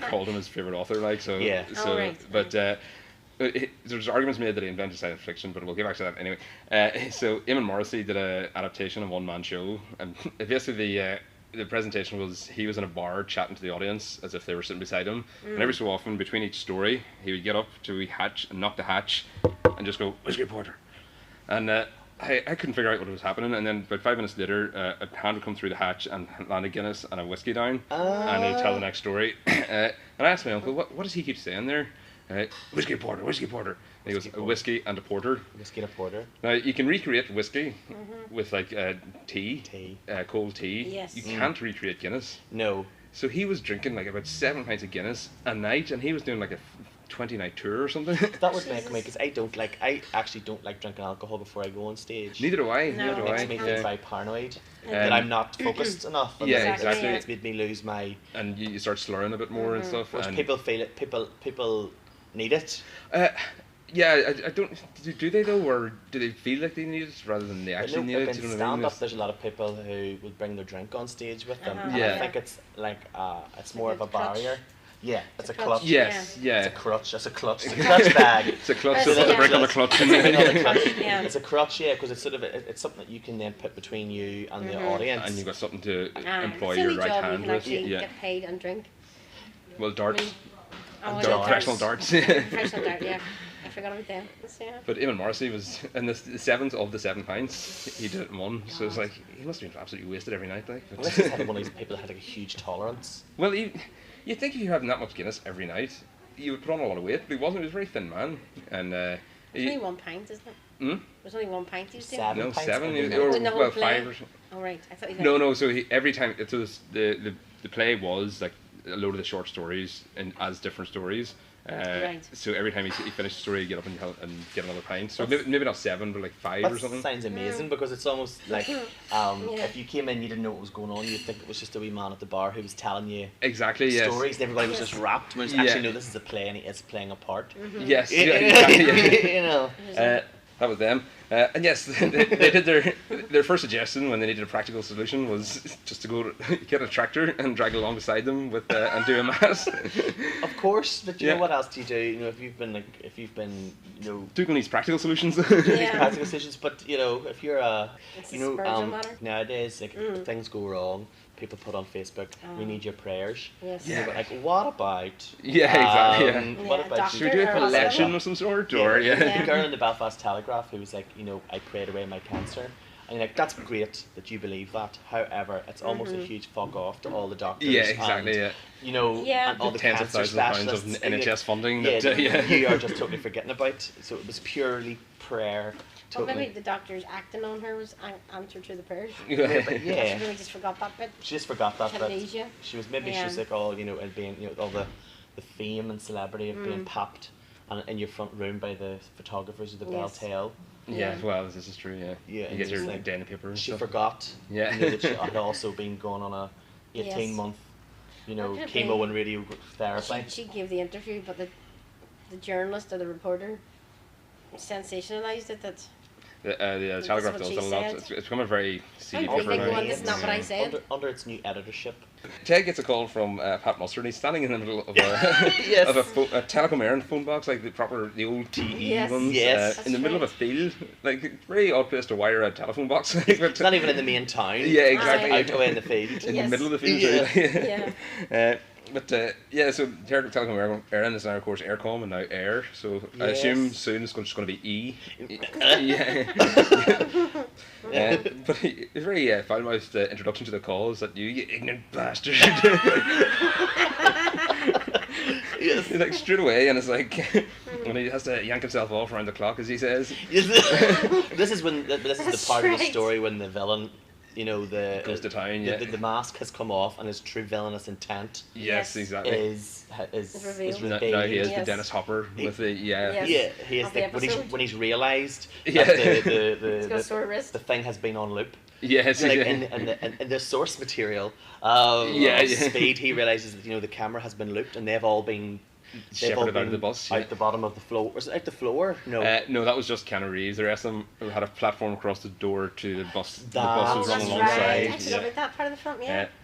called him his favourite author, like so. Yeah. But there's arguments made that he invented science fiction, but we'll get back to that anyway. So Eamon Morrissey did an adaptation of a one-man show, and basically the presentation was he was in a bar chatting to the audience as if they were sitting beside him, and every so often between each story he would get up to a hatch and knock the hatch and just go, "Whiskey porter," and I couldn't figure out what was happening, and then about 5 minutes later a hand would come through the hatch and land a Guinness and a whiskey down, and he'd tell the next story. And I asked my uncle, what does he keep saying there? Whiskey porter. And he goes, a whiskey and a porter. Whiskey and a porter. Now you can recreate whiskey with like tea, cold tea. Yes. You can't recreate Guinness. No. So he was drinking like about 7 pints of Guinness a night, and he was doing like a 20-night tour or something. That would make me, because I actually don't like drinking alcohol before I go on stage. Neither do I. It makes me feel very paranoid that I'm not focused enough. Exactly. It's made me lose my... And you start slurring a bit more and stuff. Which people feel it. People need it. I don't. Do they though, or do they feel like they need it rather than they actually need it? In stand-up, there's a lot of people who will bring their drink on stage with them. And I think it's like it's more of a barrier. Yeah, it's a clutch. Yes, It's a crutch. It's a clutch. It's a clutch bag. It's a clutch. So there's a break on the clutch. It's a crutch, because it's sort of it's something that you can then put between you and the audience. And you've got something to employ your right hand with. Get paid and drink. Well, darts. Professional darts. Professional dart, yeah. I forgot about them. But Eamon Morrissey was in the 7th of the 7 pints. He did it in one, so it's like he must have been absolutely wasted every night. Like, unless he's one of these people that had like a huge tolerance. Well, you'd think if you're having that much Guinness every night, you would put on a lot of weight, but he wasn't. He was a very thin man, and it's only 1 pint, isn't it? There's only 1 pint. You said? No, 7. Well, 5 or something. Oh right, I thought you. No. So every time, so the play was like a load of the short stories as different stories. So every time he finished the story, he'd get up and get another pint. So maybe not 7, but like 5 or something. That sounds amazing, because it's almost like if you came in, you didn't know what was going on. You'd think it was just a wee man at the bar who was telling you stories, and everybody was just rapt. When actually, no, this is a play, and he is playing a part. Yes, exactly. You know. That was them. And yes, they did their first suggestion when they needed a practical solution was just to go get a tractor and drag it along beside them with and do a mass. Of course, but you know what else do you do? You know, if you've been Dougal needs practical solutions. Practical solutions, but if you're nowadays things go wrong. People put on Facebook, we need your prayers. Yes. Yeah. Like, what about? Exactly. What about? Should we do a collection of some sort? Or the girl in the Belfast Telegraph who was like, I prayed away my cancer. And you're like, that's great that you believe that. However, it's almost a huge fuck off to all the doctors. Yeah, exactly. And, you know, and all the tens of cancer thousands of pounds of NHS funding. That, you are just totally forgetting about. So it was purely prayer. Well, maybe the doctor's acting on her was answer to the prayers. Yeah. She really just forgot that bit. She just forgot that bit. Amnesia. She was she's like, oh, you know, it being, you know, all the fame and celebrity of being popped and in your front room by the photographers of the Bell Tale. Yeah, well, this is true. Yeah, yeah. You get your like Dane paper. And she stuff. forgot. Yeah, you know, that she had also been going on a 18-month, you know, chemo and radiotherapy. She gave the interview, but the journalist or the reporter sensationalised it. That the Telegraph does a lot. It's become a very seedy paper. This is not what I said. Under its new editorship. Ted gets a call from Pat Mustard. He's standing in the middle of a of a Telecom Éireann phone box, like the old TE ones, in the middle of a field. Like, it's a very odd place to wire a telephone box. It's not even in the main town. Yeah, exactly. Out away in the field. In the middle of the field. So Telecom Éireann is now, of course, Aircom and now Air. So I assume soon it's just going to be E. But it's very foul-mouthed introduction to the call is that you ignorant bastard. Yes. Like straight away, and it's like when he has to yank himself off around the clock, as he says. This is the part of the story when the villain, you know, goes to town. The mask has come off, and his true villainous intent. Yes, exactly. Is revealed. Now he is the Dennis Hopper with the he is when he's realised that the thing has been on loop. Yes, like in the source material, Speed, he realises that, you know, the camera has been looped and they've all been shepherded out of the bus. Out the bottom of the floor. Was it out the floor? No. No, that was just Keanu Reeves. The rest of them had a platform across the door to the bus. The bus was running alongside. I forgot about that part of the film.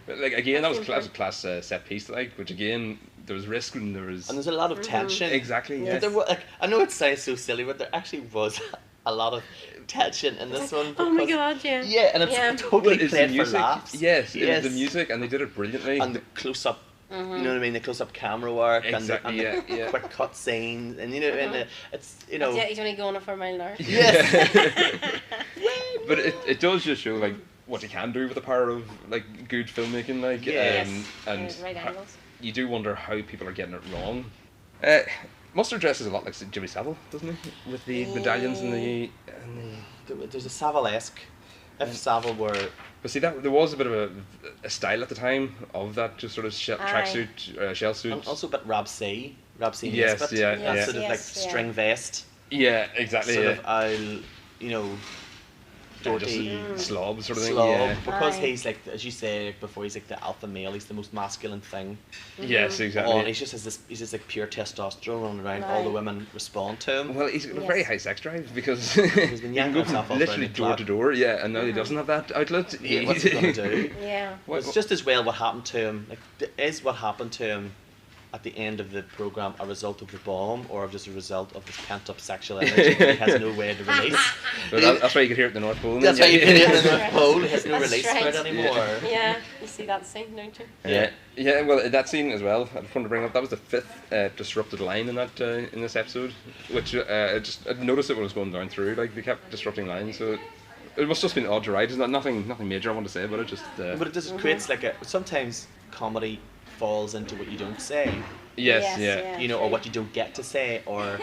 But like again, that was class set piece. Like, which again, there was risk and there's a lot of tension. Exactly. But there was, like, I know it sounds so silly, but there actually was a lot of tension in this one. Oh my god, yeah. Yeah, and it's totally played for laughs. Yes, it was the music, and they did it brilliantly. And the close-up, you know what I mean, the close-up camera work, exactly, and the quick cut scenes, and you know, and it's, you know. Yeah, he's only going a 4 mile an hour. Yes. But it does just show like what you can do with the power of like good filmmaking, like and right angles. You do wonder how people are getting it wrong. Mustard dresses a lot like Jimmy Savile, doesn't he? With the medallions and the. There's a Savile-esque. If Savile were. But see, that there was a bit of a style at the time of that, just sort of tracksuit, shell suit. And also a bit Rob C. Yes, that sort of like string vest. Yeah, exactly. Sort of, you know. Doherty slob sort of thing. Slob, because he's like, as you say before, he's like the alpha male. He's the most masculine thing. Yes, exactly. And he's just like pure testosterone running around. All the women respond to him. Well, he's got a very high sex drive because he's been yanking himself literally door to door. Yeah, and now he doesn't have that outlet. What's he gonna do? Well, it's just as well what happened to him. Like, is what happened to him at the end of the programme a result of the bomb, or just a result of his pent-up sexual energy that he has no way to release? Well, that's why you can hear it in the North Pole. That's why you can hear it in the North Pole. He has no release for it anymore. Yeah, you see that scene, don't you? Yeah. Well, that scene as well, I just wanted to bring up, that was the 5th disrupted line in that in this episode, which I noticed it when it was going down through, like they kept disrupting lines, so it must have just been odd to write. There's nothing major I want to say about it, just... But it just creates like sometimes comedy falls into what you don't say. Yes, you know, or what you don't get to say, or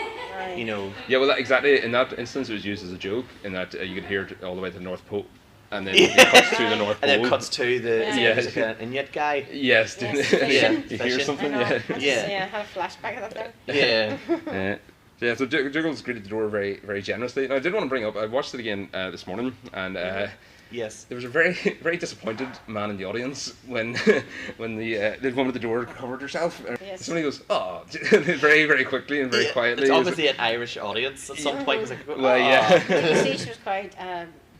you know. Yeah, well, exactly. In that instance, it was used as a joke, in that you could hear it all the way to the North Pole, and then it cuts to the North Pole. And then it cuts to the Inuit guy. Yes, you hear something. Yeah, had a flashback of that there. Yeah, so Dougal's greeted the door very, very generously. Now, I did want to bring up, I watched it again this morning, and yes, there was a very, very disappointed man in the audience when the woman at the door covered herself. Somebody goes, "Oh," very, very quickly and very quietly. It's obviously an Irish audience at some point. It's like, well, yeah. You see, she was quite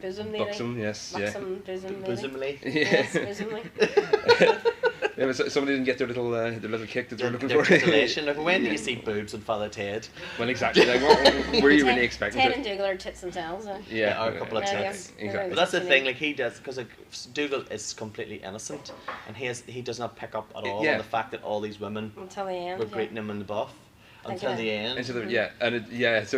bosom lady. Buxom, yes, bosom lady. Yes, bosom lady. Yeah, but somebody didn't get their little kick that they were looking for. Like, when do you see boobs on Father Ted? Well, exactly. Like, what were you really expecting? Ted and Dougal are tits themselves. Yeah, or a couple of tits. Exactly. But that's the thing. Like, he does, because like Dougal is completely innocent, and he does not pick up at all on the fact that all these women were greeting him in the buff. until the end. So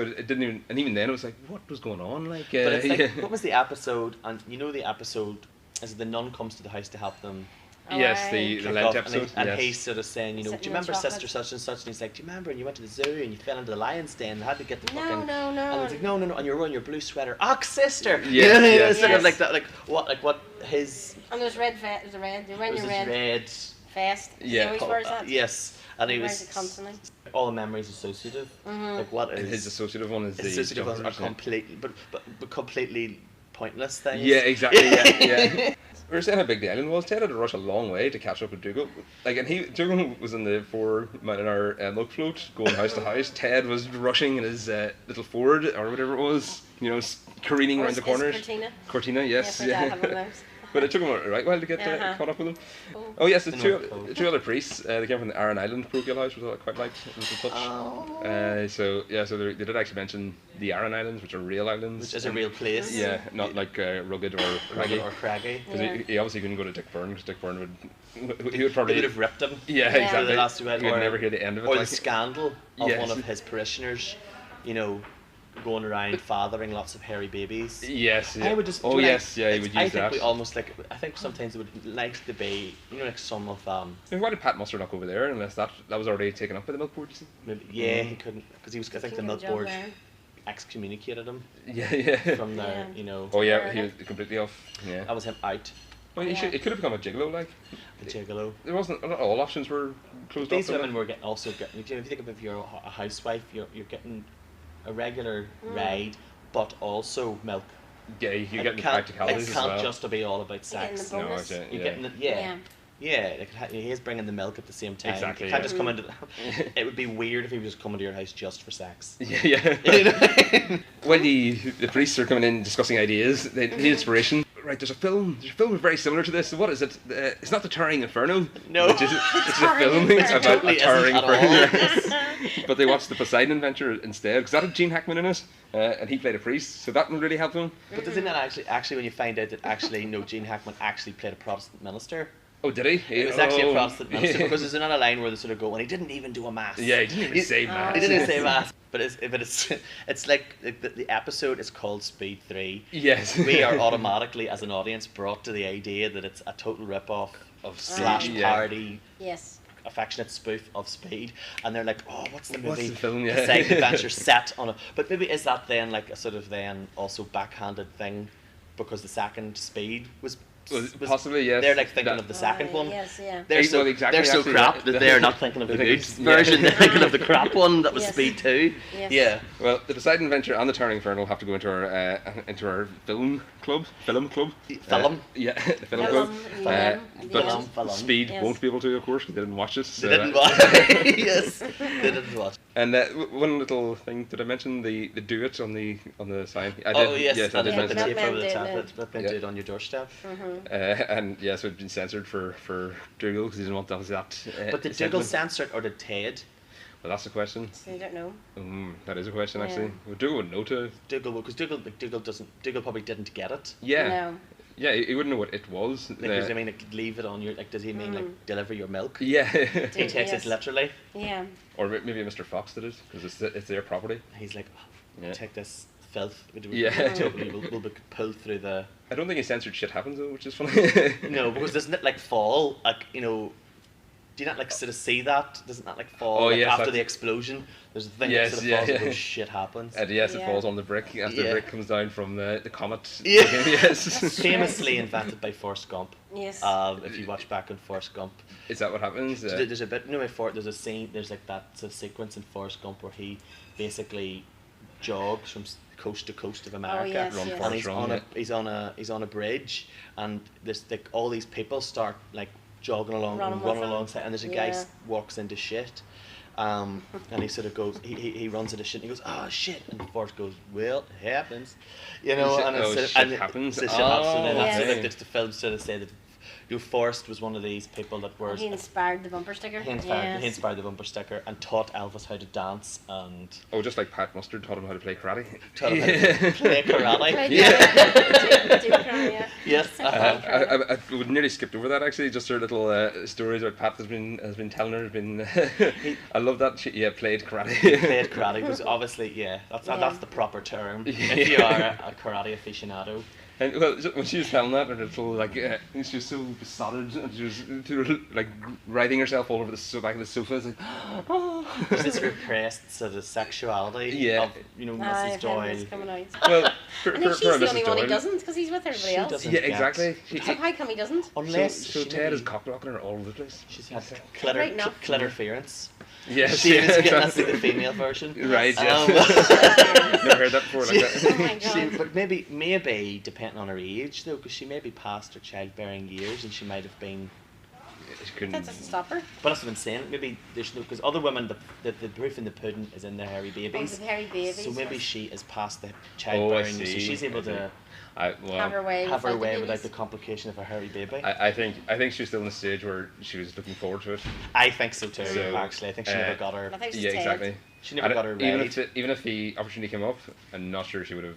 it didn't even, and even then it was like, what was going on? Like, but it's like, what was the episode? And you know the episode is the nun comes to the house to help them. Yes, the Lent episode. And he's sort of saying, you know, do you remember Sister such and such? And he's like, do you remember? And you went to the zoo and you fell into the lion's den and had to get the fucking. No. And he's like, no. And you're wearing your blue sweater. Och, sister. Yes. Sort of like that, like what his. And there's red. There's a red. You're wearing your red. Vest. Yeah. He always wears that. Yes. And he was constantly. All the memories associative. Like what is his associative one is the associative ones are completely, but completely pointless things. Yeah, exactly. Yeah. We were saying how big the island was. Ted had to rush a long way to catch up with Dougal. Like, and Dougal was in the 4-mile-an-hour milk float, going house to house. Ted was rushing in his little Ford or whatever it was, you know, careening around the corners. Cortina, yes. But it took him a right while to get caught up with him. Oh yes, there's two other priests. They came from the Aran Island parochial house, which I quite liked. It was a touch. So they did actually mention the Aran Islands, which are real islands. Which is a real place. Yeah, not like rugged or craggy. Because he obviously couldn't go to Dick Byrne, because Dick Byrne would probably have ripped him. Yeah, exactly. The last two, He'd never hear the end of it. Or the scandal of one of his parishioners, you know, going around fathering lots of hairy babies. Yes. I would just. He would use that. I think we almost like. I think sometimes it would like to be, you know, like some of Why did Pat Mustard not go over there unless that was already taken up by the milk board? You see? Maybe, he couldn't because he was. I think the milk board excommunicated him. Yeah. From there, you know. Oh yeah, he was completely off. Yeah. That was him out. Well, it could have become a gigolo, like. A gigolo. There wasn't. Not all options were closed off. These women were also getting. You know, if you think of if you're a housewife, you're getting a regular ride, but also milk. Yeah, you get the practicalities as well. It can't just be all about sex. You're getting the he is bringing the milk at the same time. Exactly. You can't just come into. It would be weird if he was just coming to your house just for sex. Yeah. When the priests are coming in discussing ideas, they need inspiration. Right, there's a film very similar to this. What is it? It's not the Towering Inferno. No. It's a film about a towering inferno. But they watched the Poseidon Adventure instead, because that had Gene Hackman in it, and he played a priest, so that would really help him. But doesn't that actually when you find out that Gene Hackman actually played a Protestant minister? Oh, did he? It was actually a Protestant minister, because there's another line where they sort of go, and he didn't even do a mass. Yeah, he didn't even say mass. He didn't even say mass. But it's like the episode is called Speed 3. Yes. We are automatically, as an audience, brought to the idea that it's a total rip-off of / parody. Yes. Affectionate spoof of Speed, and they're like, oh, what's the movie? What's the film? The Poseidon Adventure set on a. But maybe is that then like a sort of then also backhanded thing, because the second Speed was possibly, yes. They're like thinking of the second one. Yes, yeah. They're so crap that they're not thinking of the good version. They're thinking of the crap one that was Speed 2. Yes. Yeah. Well, the Poseidon Adventure and the Towering Inferno have to go into our film club. Film. Yeah, the film club. But Speed won't be able to, of course, because they didn't watch it. So, they didn't watch. Yes, they didn't watch. And one little thing, did I mention the do it on the sign? I did. Oh yes, I did mention the that. tape over the top. That do it on your doorstep. And yeah, so it'd been censored for Dougal because he didn't want that. But did Dougal censor it or did Ted? Well, that's the question. I don't know. That is a question, actually. Well, Dougal would know to. Dougal probably didn't get it. Yeah. No. Yeah, he wouldn't know what it was. Does he mean like leave it on your does he mean like deliver your milk? Yeah. He takes it literally. Yeah. Or maybe Mr. Fox did it because it's their property. He's like, take this filth. We'll be pulled through the. I don't think he censored Shit Happens though, which is funny. No, because doesn't it like fall like do you not like sort of see that? Doesn't that like fall after the explosion? There's a thing that sort of falls and goes, shit happens. And yes, it falls on the brick after the brick comes down from the comet. Yeah. Yes. Famously invented by Forrest Gump. Yes. If you watch back on Forrest Gump. Is that what happens? There's a bit. There's a scene. There's like that sort of sequence in Forrest Gump where he basically jogs from coast to coast of America, and he's on a bridge, and there's like all these people start like jogging along and running alongside, and there's a guy walks into shit, and he sort of goes, he runs into shit, and he goes, oh shit, and Forrest goes, well, it happens, shit happens. Shit happens, and then that's the film sort of say that Forrest was one of these people that were. He inspired the bumper sticker. He inspired the bumper sticker and taught Elvis how to dance and. Oh, just like Pat Mustard taught him how to play karate. Taught him how to play karate. Do karate. Yes. I would nearly skipped over that actually. Just her little stories about Pat has been telling her. I love that. She played karate. Played karate was obviously that's the proper term if you are a karate aficionado. And well, when she was telling that, and it's all like she was so besotted, and she was like writhing herself all over the back of the sofa. It's like, There's this repressed sort of sexuality of Mrs Doyle. Well, and then she's the only one who doesn't, because he's with everybody else. Yeah, exactly. How come he doesn't? Unless so Ted is cock blocking her all over the place. She's had clitterference. Yes, she was getting us the female version. Right. Yes. Never heard that before like that. Oh my God. But maybe depending on her age though, because she may be past her childbearing years and she might have been. That doesn't stop her. But that's what I'm saying. Maybe there's no, because other women, the proof in the pudding is in their hairy babies. Oh, the hairy babies. So maybe she is past the childbearing, so she's able to have her way without the complication of a hairy baby. I think she's still in the stage where she was looking forward to it. I think so too. Actually, I think she never got her. Yeah, exactly. She never got her right. Even if the opportunity came up, I'm not sure she would have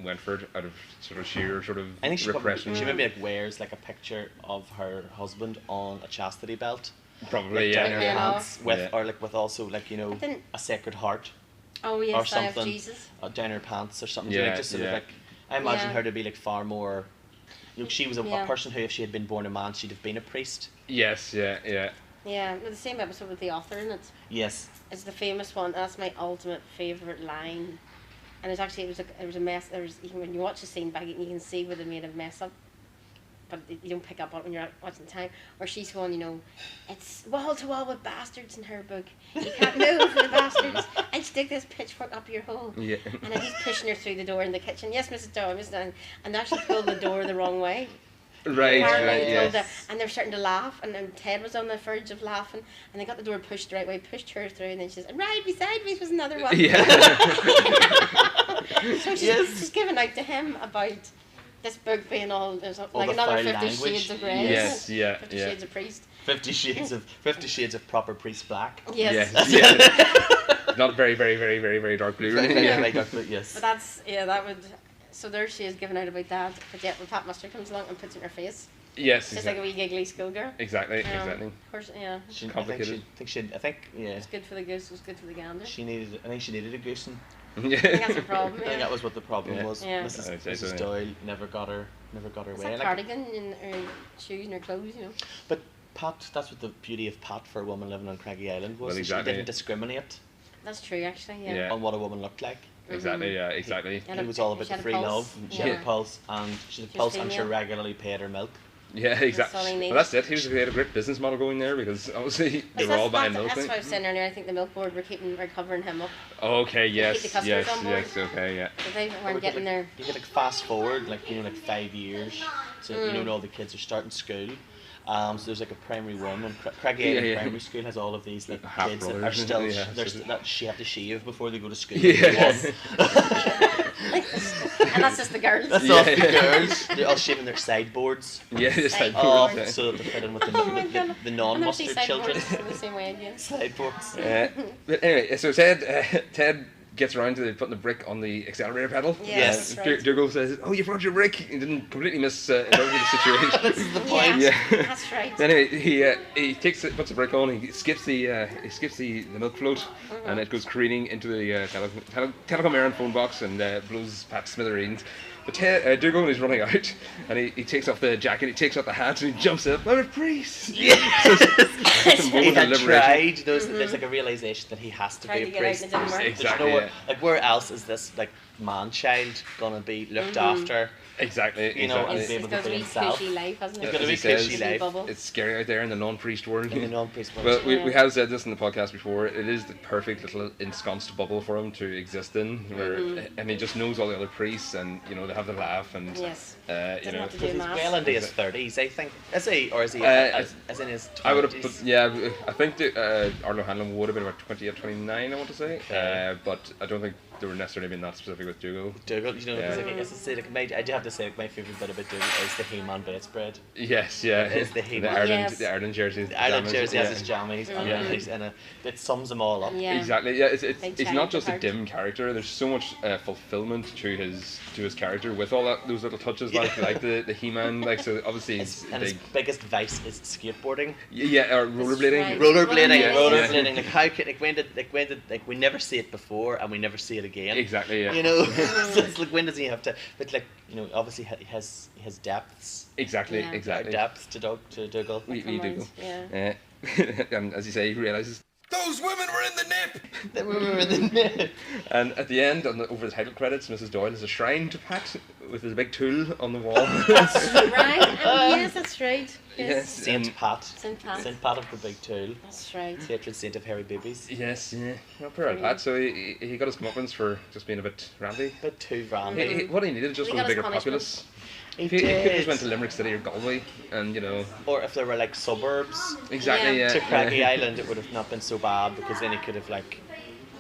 went for it out of sort of sheer sort of repression. She maybe wears like a picture of her husband on a chastity belt. Probably, down her pants with also a Sacred Heart. Oh yes, or something. I have Jesus. Down her pants or something. Yeah, just sort of like. I imagine her to be like far more. She was a person who, if she had been born a man, she'd have been a priest. Yes, yeah. Yeah, the same episode with the author in it. Yes. It's the famous one. That's my ultimate favourite line. And it was a mess. When you watch the scene back, you can see where they made a mess up, but you don't pick up on it when you're watching the time. Or she's going, it's wall to wall with bastards in her book. You can't move for the bastards. I'd stick this pitchfork up your hole. Yeah. And then he's pushing her through the door in the kitchen. Yes, Mrs. Doyle, Mrs. Doyle. And they actually pulled the door the wrong way. Right, yes. And they're starting to laugh, and then Ted was on the verge of laughing, and they got the door pushed the right way, pushed her through, and then she says, and right beside me was another one. Yeah. So she's giving out to him about this book being all like another 50 Shades of Grey. Yes, 50 Shades of Priest. 50 Shades of proper priest black. Yes. Not very, very, very, very, very dark blue. Very dark blue, yes. But that would. So there she is giving out about that, but yet when Pat Mustard comes along and puts it in her face. Yes, just like a wee giggly schoolgirl. Exactly. Of course, yeah. Complicated. I think It's good for the goose. It was good for the gander. I think she needed a goose. I think that's the problem. I think that was what the problem was. Yeah. Mrs. Doyle never got her way. A cardigan in her shoes and her clothes, But Pat, that's what the beauty of Pat for a woman living on Craggy Island was. Well, exactly. She didn't discriminate. That's true, actually. Yeah. On what a woman looked like. Exactly. Yeah. Exactly. It was all about the free love. She had a pulse, and she regularly paid her milk. Yeah, exactly. Well, that's it. He had a great business model going there, because obviously they were all buying milk. That's what I was saying earlier. I think the milk board were covering him up. Okay. Yes. Yes. Okay. Yeah. So they weren't getting there. You get fast forward, 5 years. So all the kids are starting school. So there's a primary one, and Craggy Island Primary School has all of these kids that are still that she have to shave before they go to school. Yes. And that's just the girls. That's all the girls. They're all shaving their sideboards. Yeah, the sideboards. So that they fit in with the non-mustard children. The same way again. Sideboards. But anyway, so Ted gets around to putting the brick on the accelerator pedal. Yes. Dougal says, "Oh, you forgot your brick." He didn't completely miss the situation. This is the point. Yeah, that's right. Anyway, he puts the brick on. He skips the milk float, and it goes careening into the telecom air and phone box and blows Pat smithereens. But Dougal is running out, and he takes off the jacket, he takes off the hat, and he jumps up. I'm a priest. Yes. He had tried. There's like a realization that he has to be a priest. Exactly. Where else is this man-child gonna be looked after? Exactly. And be able to be himself. Cushy life, hasn't it? It's got a wee cushy life. It's scary out there in the non-priest world. Well, we have said this in the podcast before. It is the perfect little ensconced bubble for him to exist in, where he just knows all the other priests, and they have the laugh, and yes. He's well into his 30s, I think. Is he, or is he as in his 20s? I would have, I think Arlo Hanlon would have been about 28, 29, I want to say. Okay. But I don't think they were necessarily being that specific with Dougal. Dougal, you know, I do have to say, my favourite bit about Dougal is the He-Man bedspread. Yes, yeah. It's the He-Man. The Ireland jersey. The Ireland jersey has his jammies, and it sums them all up. Yeah. Exactly. Yeah, it's not just a dim character. There's so much fulfillment to his character with all those little touches, like the He-Man. Like, so obviously his biggest vice is skateboarding. Yeah, or rollerblading. Right. Rollerblading. Like how can like we never see it before and we never see it again. Exactly. Yeah. You know, so it's like when does he have to? But like, you know, obviously he has depths. Exactly. Yeah. Exactly. Depths to Dougal. We Dougal. Yeah. And as you say, he realizes those women were in the nip. The women were in the nip. And at the end, over the title credits, Mrs Doyle has a shrine to Pat with his big tool on the wall. Right. Yes, that's right. Yes. Saint Pat. Saint Pat. Saint Pat of the big tool. That's right. Patron saint of hairy babies. Yes, yeah. Well, poor old Pat. So he got his comeuppance for just being a bit randy. A bit too randy. What he needed just was a bigger populace. He could have just went to Limerick City or Galway, and you know. Or if there were like suburbs. Exactly. Yeah. To Craggy Island, it would have not been so bad because then he could have like,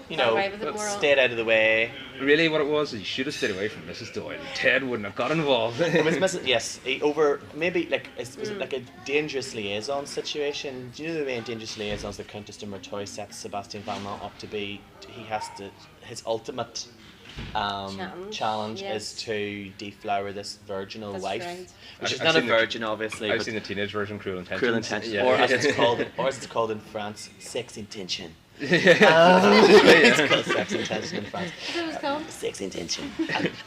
you know, stayed out of the way. Really, what it was, he should have stayed away from Mrs Doyle. Ted wouldn't have got involved. It was maybe like was it like a dangerous liaison situation? Do you know the way in Dangerous Liaisons the Countess de Merteuil sets Sebastian Valmont up to be? His ultimate challenge is to deflower this virginal wife, right. which is not a virgin, obviously. I've seen the teenage version, Cruel Intentions. Cruel Intentions, yeah. or as it's called in France, Sex Intention. It's called Sex Intention in France. What was it called? Sex Intention.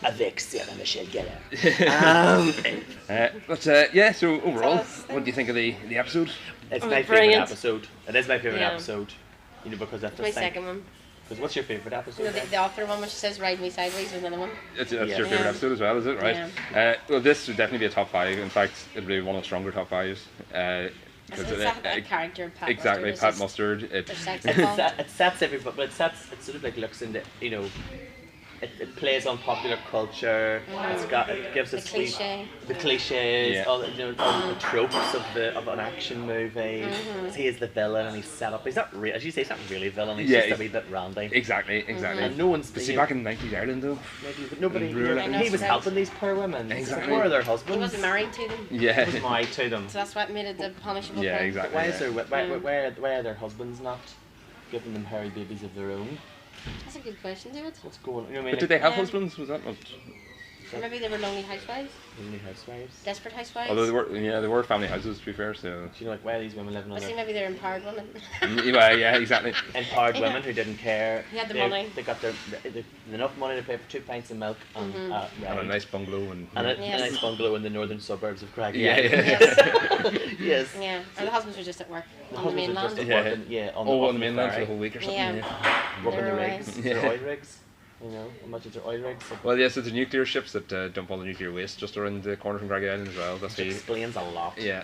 Avec Sarah Michelle Gellar. So overall, what do you think of the episode? It's my favourite episode. It is my favourite episode. You know, because that's my second one. Because what's your favourite episode? No, the author one, which says "Ride Me Sideways" was another one. That's your favourite episode as well, is it? Right. Yeah. Well, this would definitely be a top 5. In fact, it'd be one of the stronger top 5s. It's a character, Pat exactly, Mustard. Pat Mustard. It sets everybody, but it sort of like looks into, you know, it plays on popular culture. It gives us the cliches, all the tropes of an action movie. He is the villain and he's set up. He's not as you say, he's not really a villain. He's just a wee bit randy. Exactly. And no one's. See, back in 90s Ireland though. But nobody. He was helping these poor women. Exactly. Where are their husbands? He wasn't married to them. Yeah. He was married to them. So that's what made it the punishable. Yeah, crime. exactly. Why are their husbands not giving them hairy babies of their own? That's a good question, David. What's going on? You know what I mean? But did they have husbands? Was that not? Or maybe they were lonely housewives. Lonely housewives. Desperate housewives. Although they were family houses, to be fair. So. Do you know, like, why are these women living on I see maybe they're empowered women. Yeah, exactly. Empowered women who didn't care. He had the money. They got enough money to pay for 2 pints of milk and and a nice bungalow and a nice bungalow in the northern suburbs of Craggy. Yes. Yeah. And the husbands were just at work on the mainland. On the mainland for the whole week or something. Yeah. Working the rigs. Their oil rigs. You know, how much is their oil rigs? Well, yes, it's the nuclear ships that dump all the nuclear waste just around the corner from Craggy Island as well. That explains a lot. Yeah.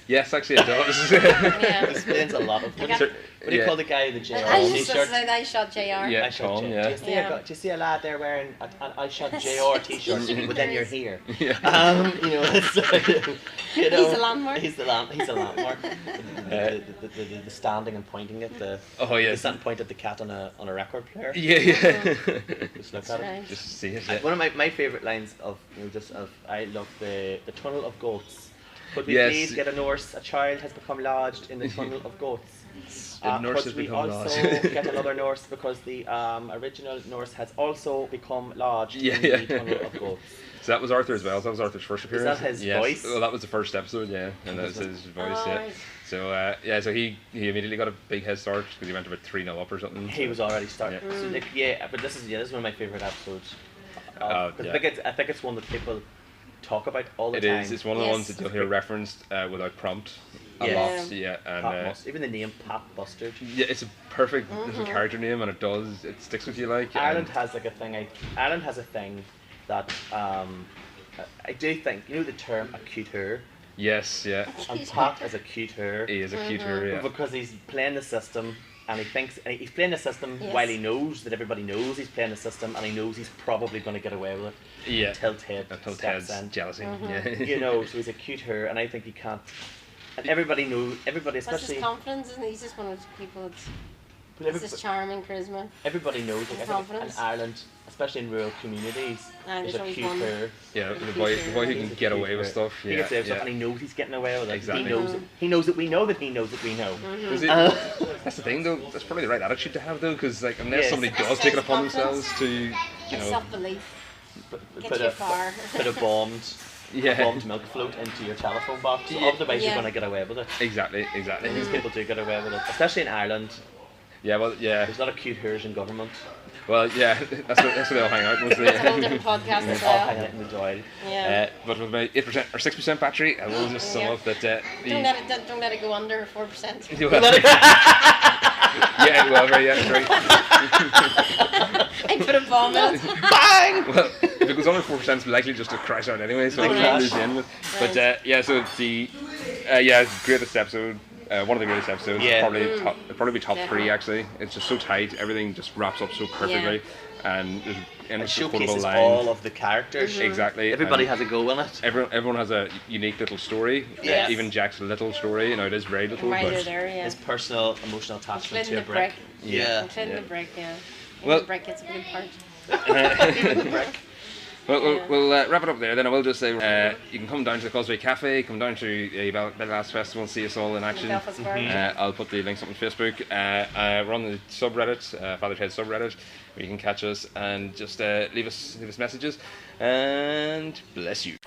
Yes, actually it does. It explains a lot of things. What do you call the guy in the JR t-shirt? I shot JR. Yeah, Tom, Do you see a lad there wearing I shot JR t-shirt? But then you're here. Yeah. He's a landmark. He's a landmark. The standing and pointing at the stand and point at the cat on a record player. Yeah. Just look at it. Just see it. Yeah. One of my favourite lines I love the tunnel of goats. Could we please get a child has become lodged in the tunnel of goats. Could we also get another Norse because the original Norse has also become lodged in the tunnel of goats. So that was Arthur as well. So that was Arthur's first appearance. Is that his voice? Well, that was the first episode, and that was his voice. Right. So so he immediately got a big head start because he went about 3-0 up or something. He was already starting. So but this is one of my favourite episodes. I think it's one that people talk about all the time. It is. It's one of the ones that you'll hear referenced without prompt a lot. Yeah, and even the name Pat Mustard. Yeah, it's a perfect character name, and it sticks with you like. Ireland has like a thing. Ireland has a thing that I do think the term a cuteur. Yes, yeah. And Pat is a cuteur. He is a cuteur, yeah. Because he's playing the system. And he's playing the system while he knows that everybody knows he's playing the system, and he knows he's probably going to get away with it. Yeah. Until Ted's jealousy. Yeah. So he's a cuteur, and I think he can't. And everybody, especially. That's his confidence, isn't he? He's just one of those people. It's just charm and charisma. Everybody knows, like, I think in Ireland, especially in rural communities, there's a cute hair. Yeah, the boy who can get away with stuff. He gets away with stuff, and he knows he's getting away with it. Exactly. He knows that we know that he knows that we know. That's the thing, though. That's probably the right attitude to have, though, because like unless somebody does take it upon themselves to, you know, self-belief. Put a bombed milk float into your telephone box. Otherwise, you're gonna get away with it. Exactly. These people do get away with it, especially in Ireland. Yeah, well, yeah. There's a lot of cute hairs in government. Well, yeah, that's where they all hang out mostly. It's a whole different podcast as well. All hang out in the joy. Yeah. But with my 8% or 6% battery, I will just sum up that don't let it go under 4%. Yeah, well, that's right. I put a bomb in it. Bang! Well, if it goes under 4%, it's likely just to crash out anyway, so I'll lose the end with. But yeah, so the greatest episode. One of the greatest episodes. Probably be top 3 actually. It's just so tight. Everything just wraps up so perfectly, and it showcases all of the characters. Exactly. Everybody has a go in it. Everyone has a unique little story. Yes. Even Jack's little story. You know, it is very little. Right but there, his personal, emotional attachment to a brick. Including the brick. Yeah. Well, the brick gets a good part. The brick. Well, we'll wrap it up there. Then I will just say you can come down to the Causeway Cafe, come down to the Belfast Festival and see us all in action. I'll put the links up on Facebook. We're on the subreddit, Father's Head subreddit, where you can catch us and just leave us messages. And bless you.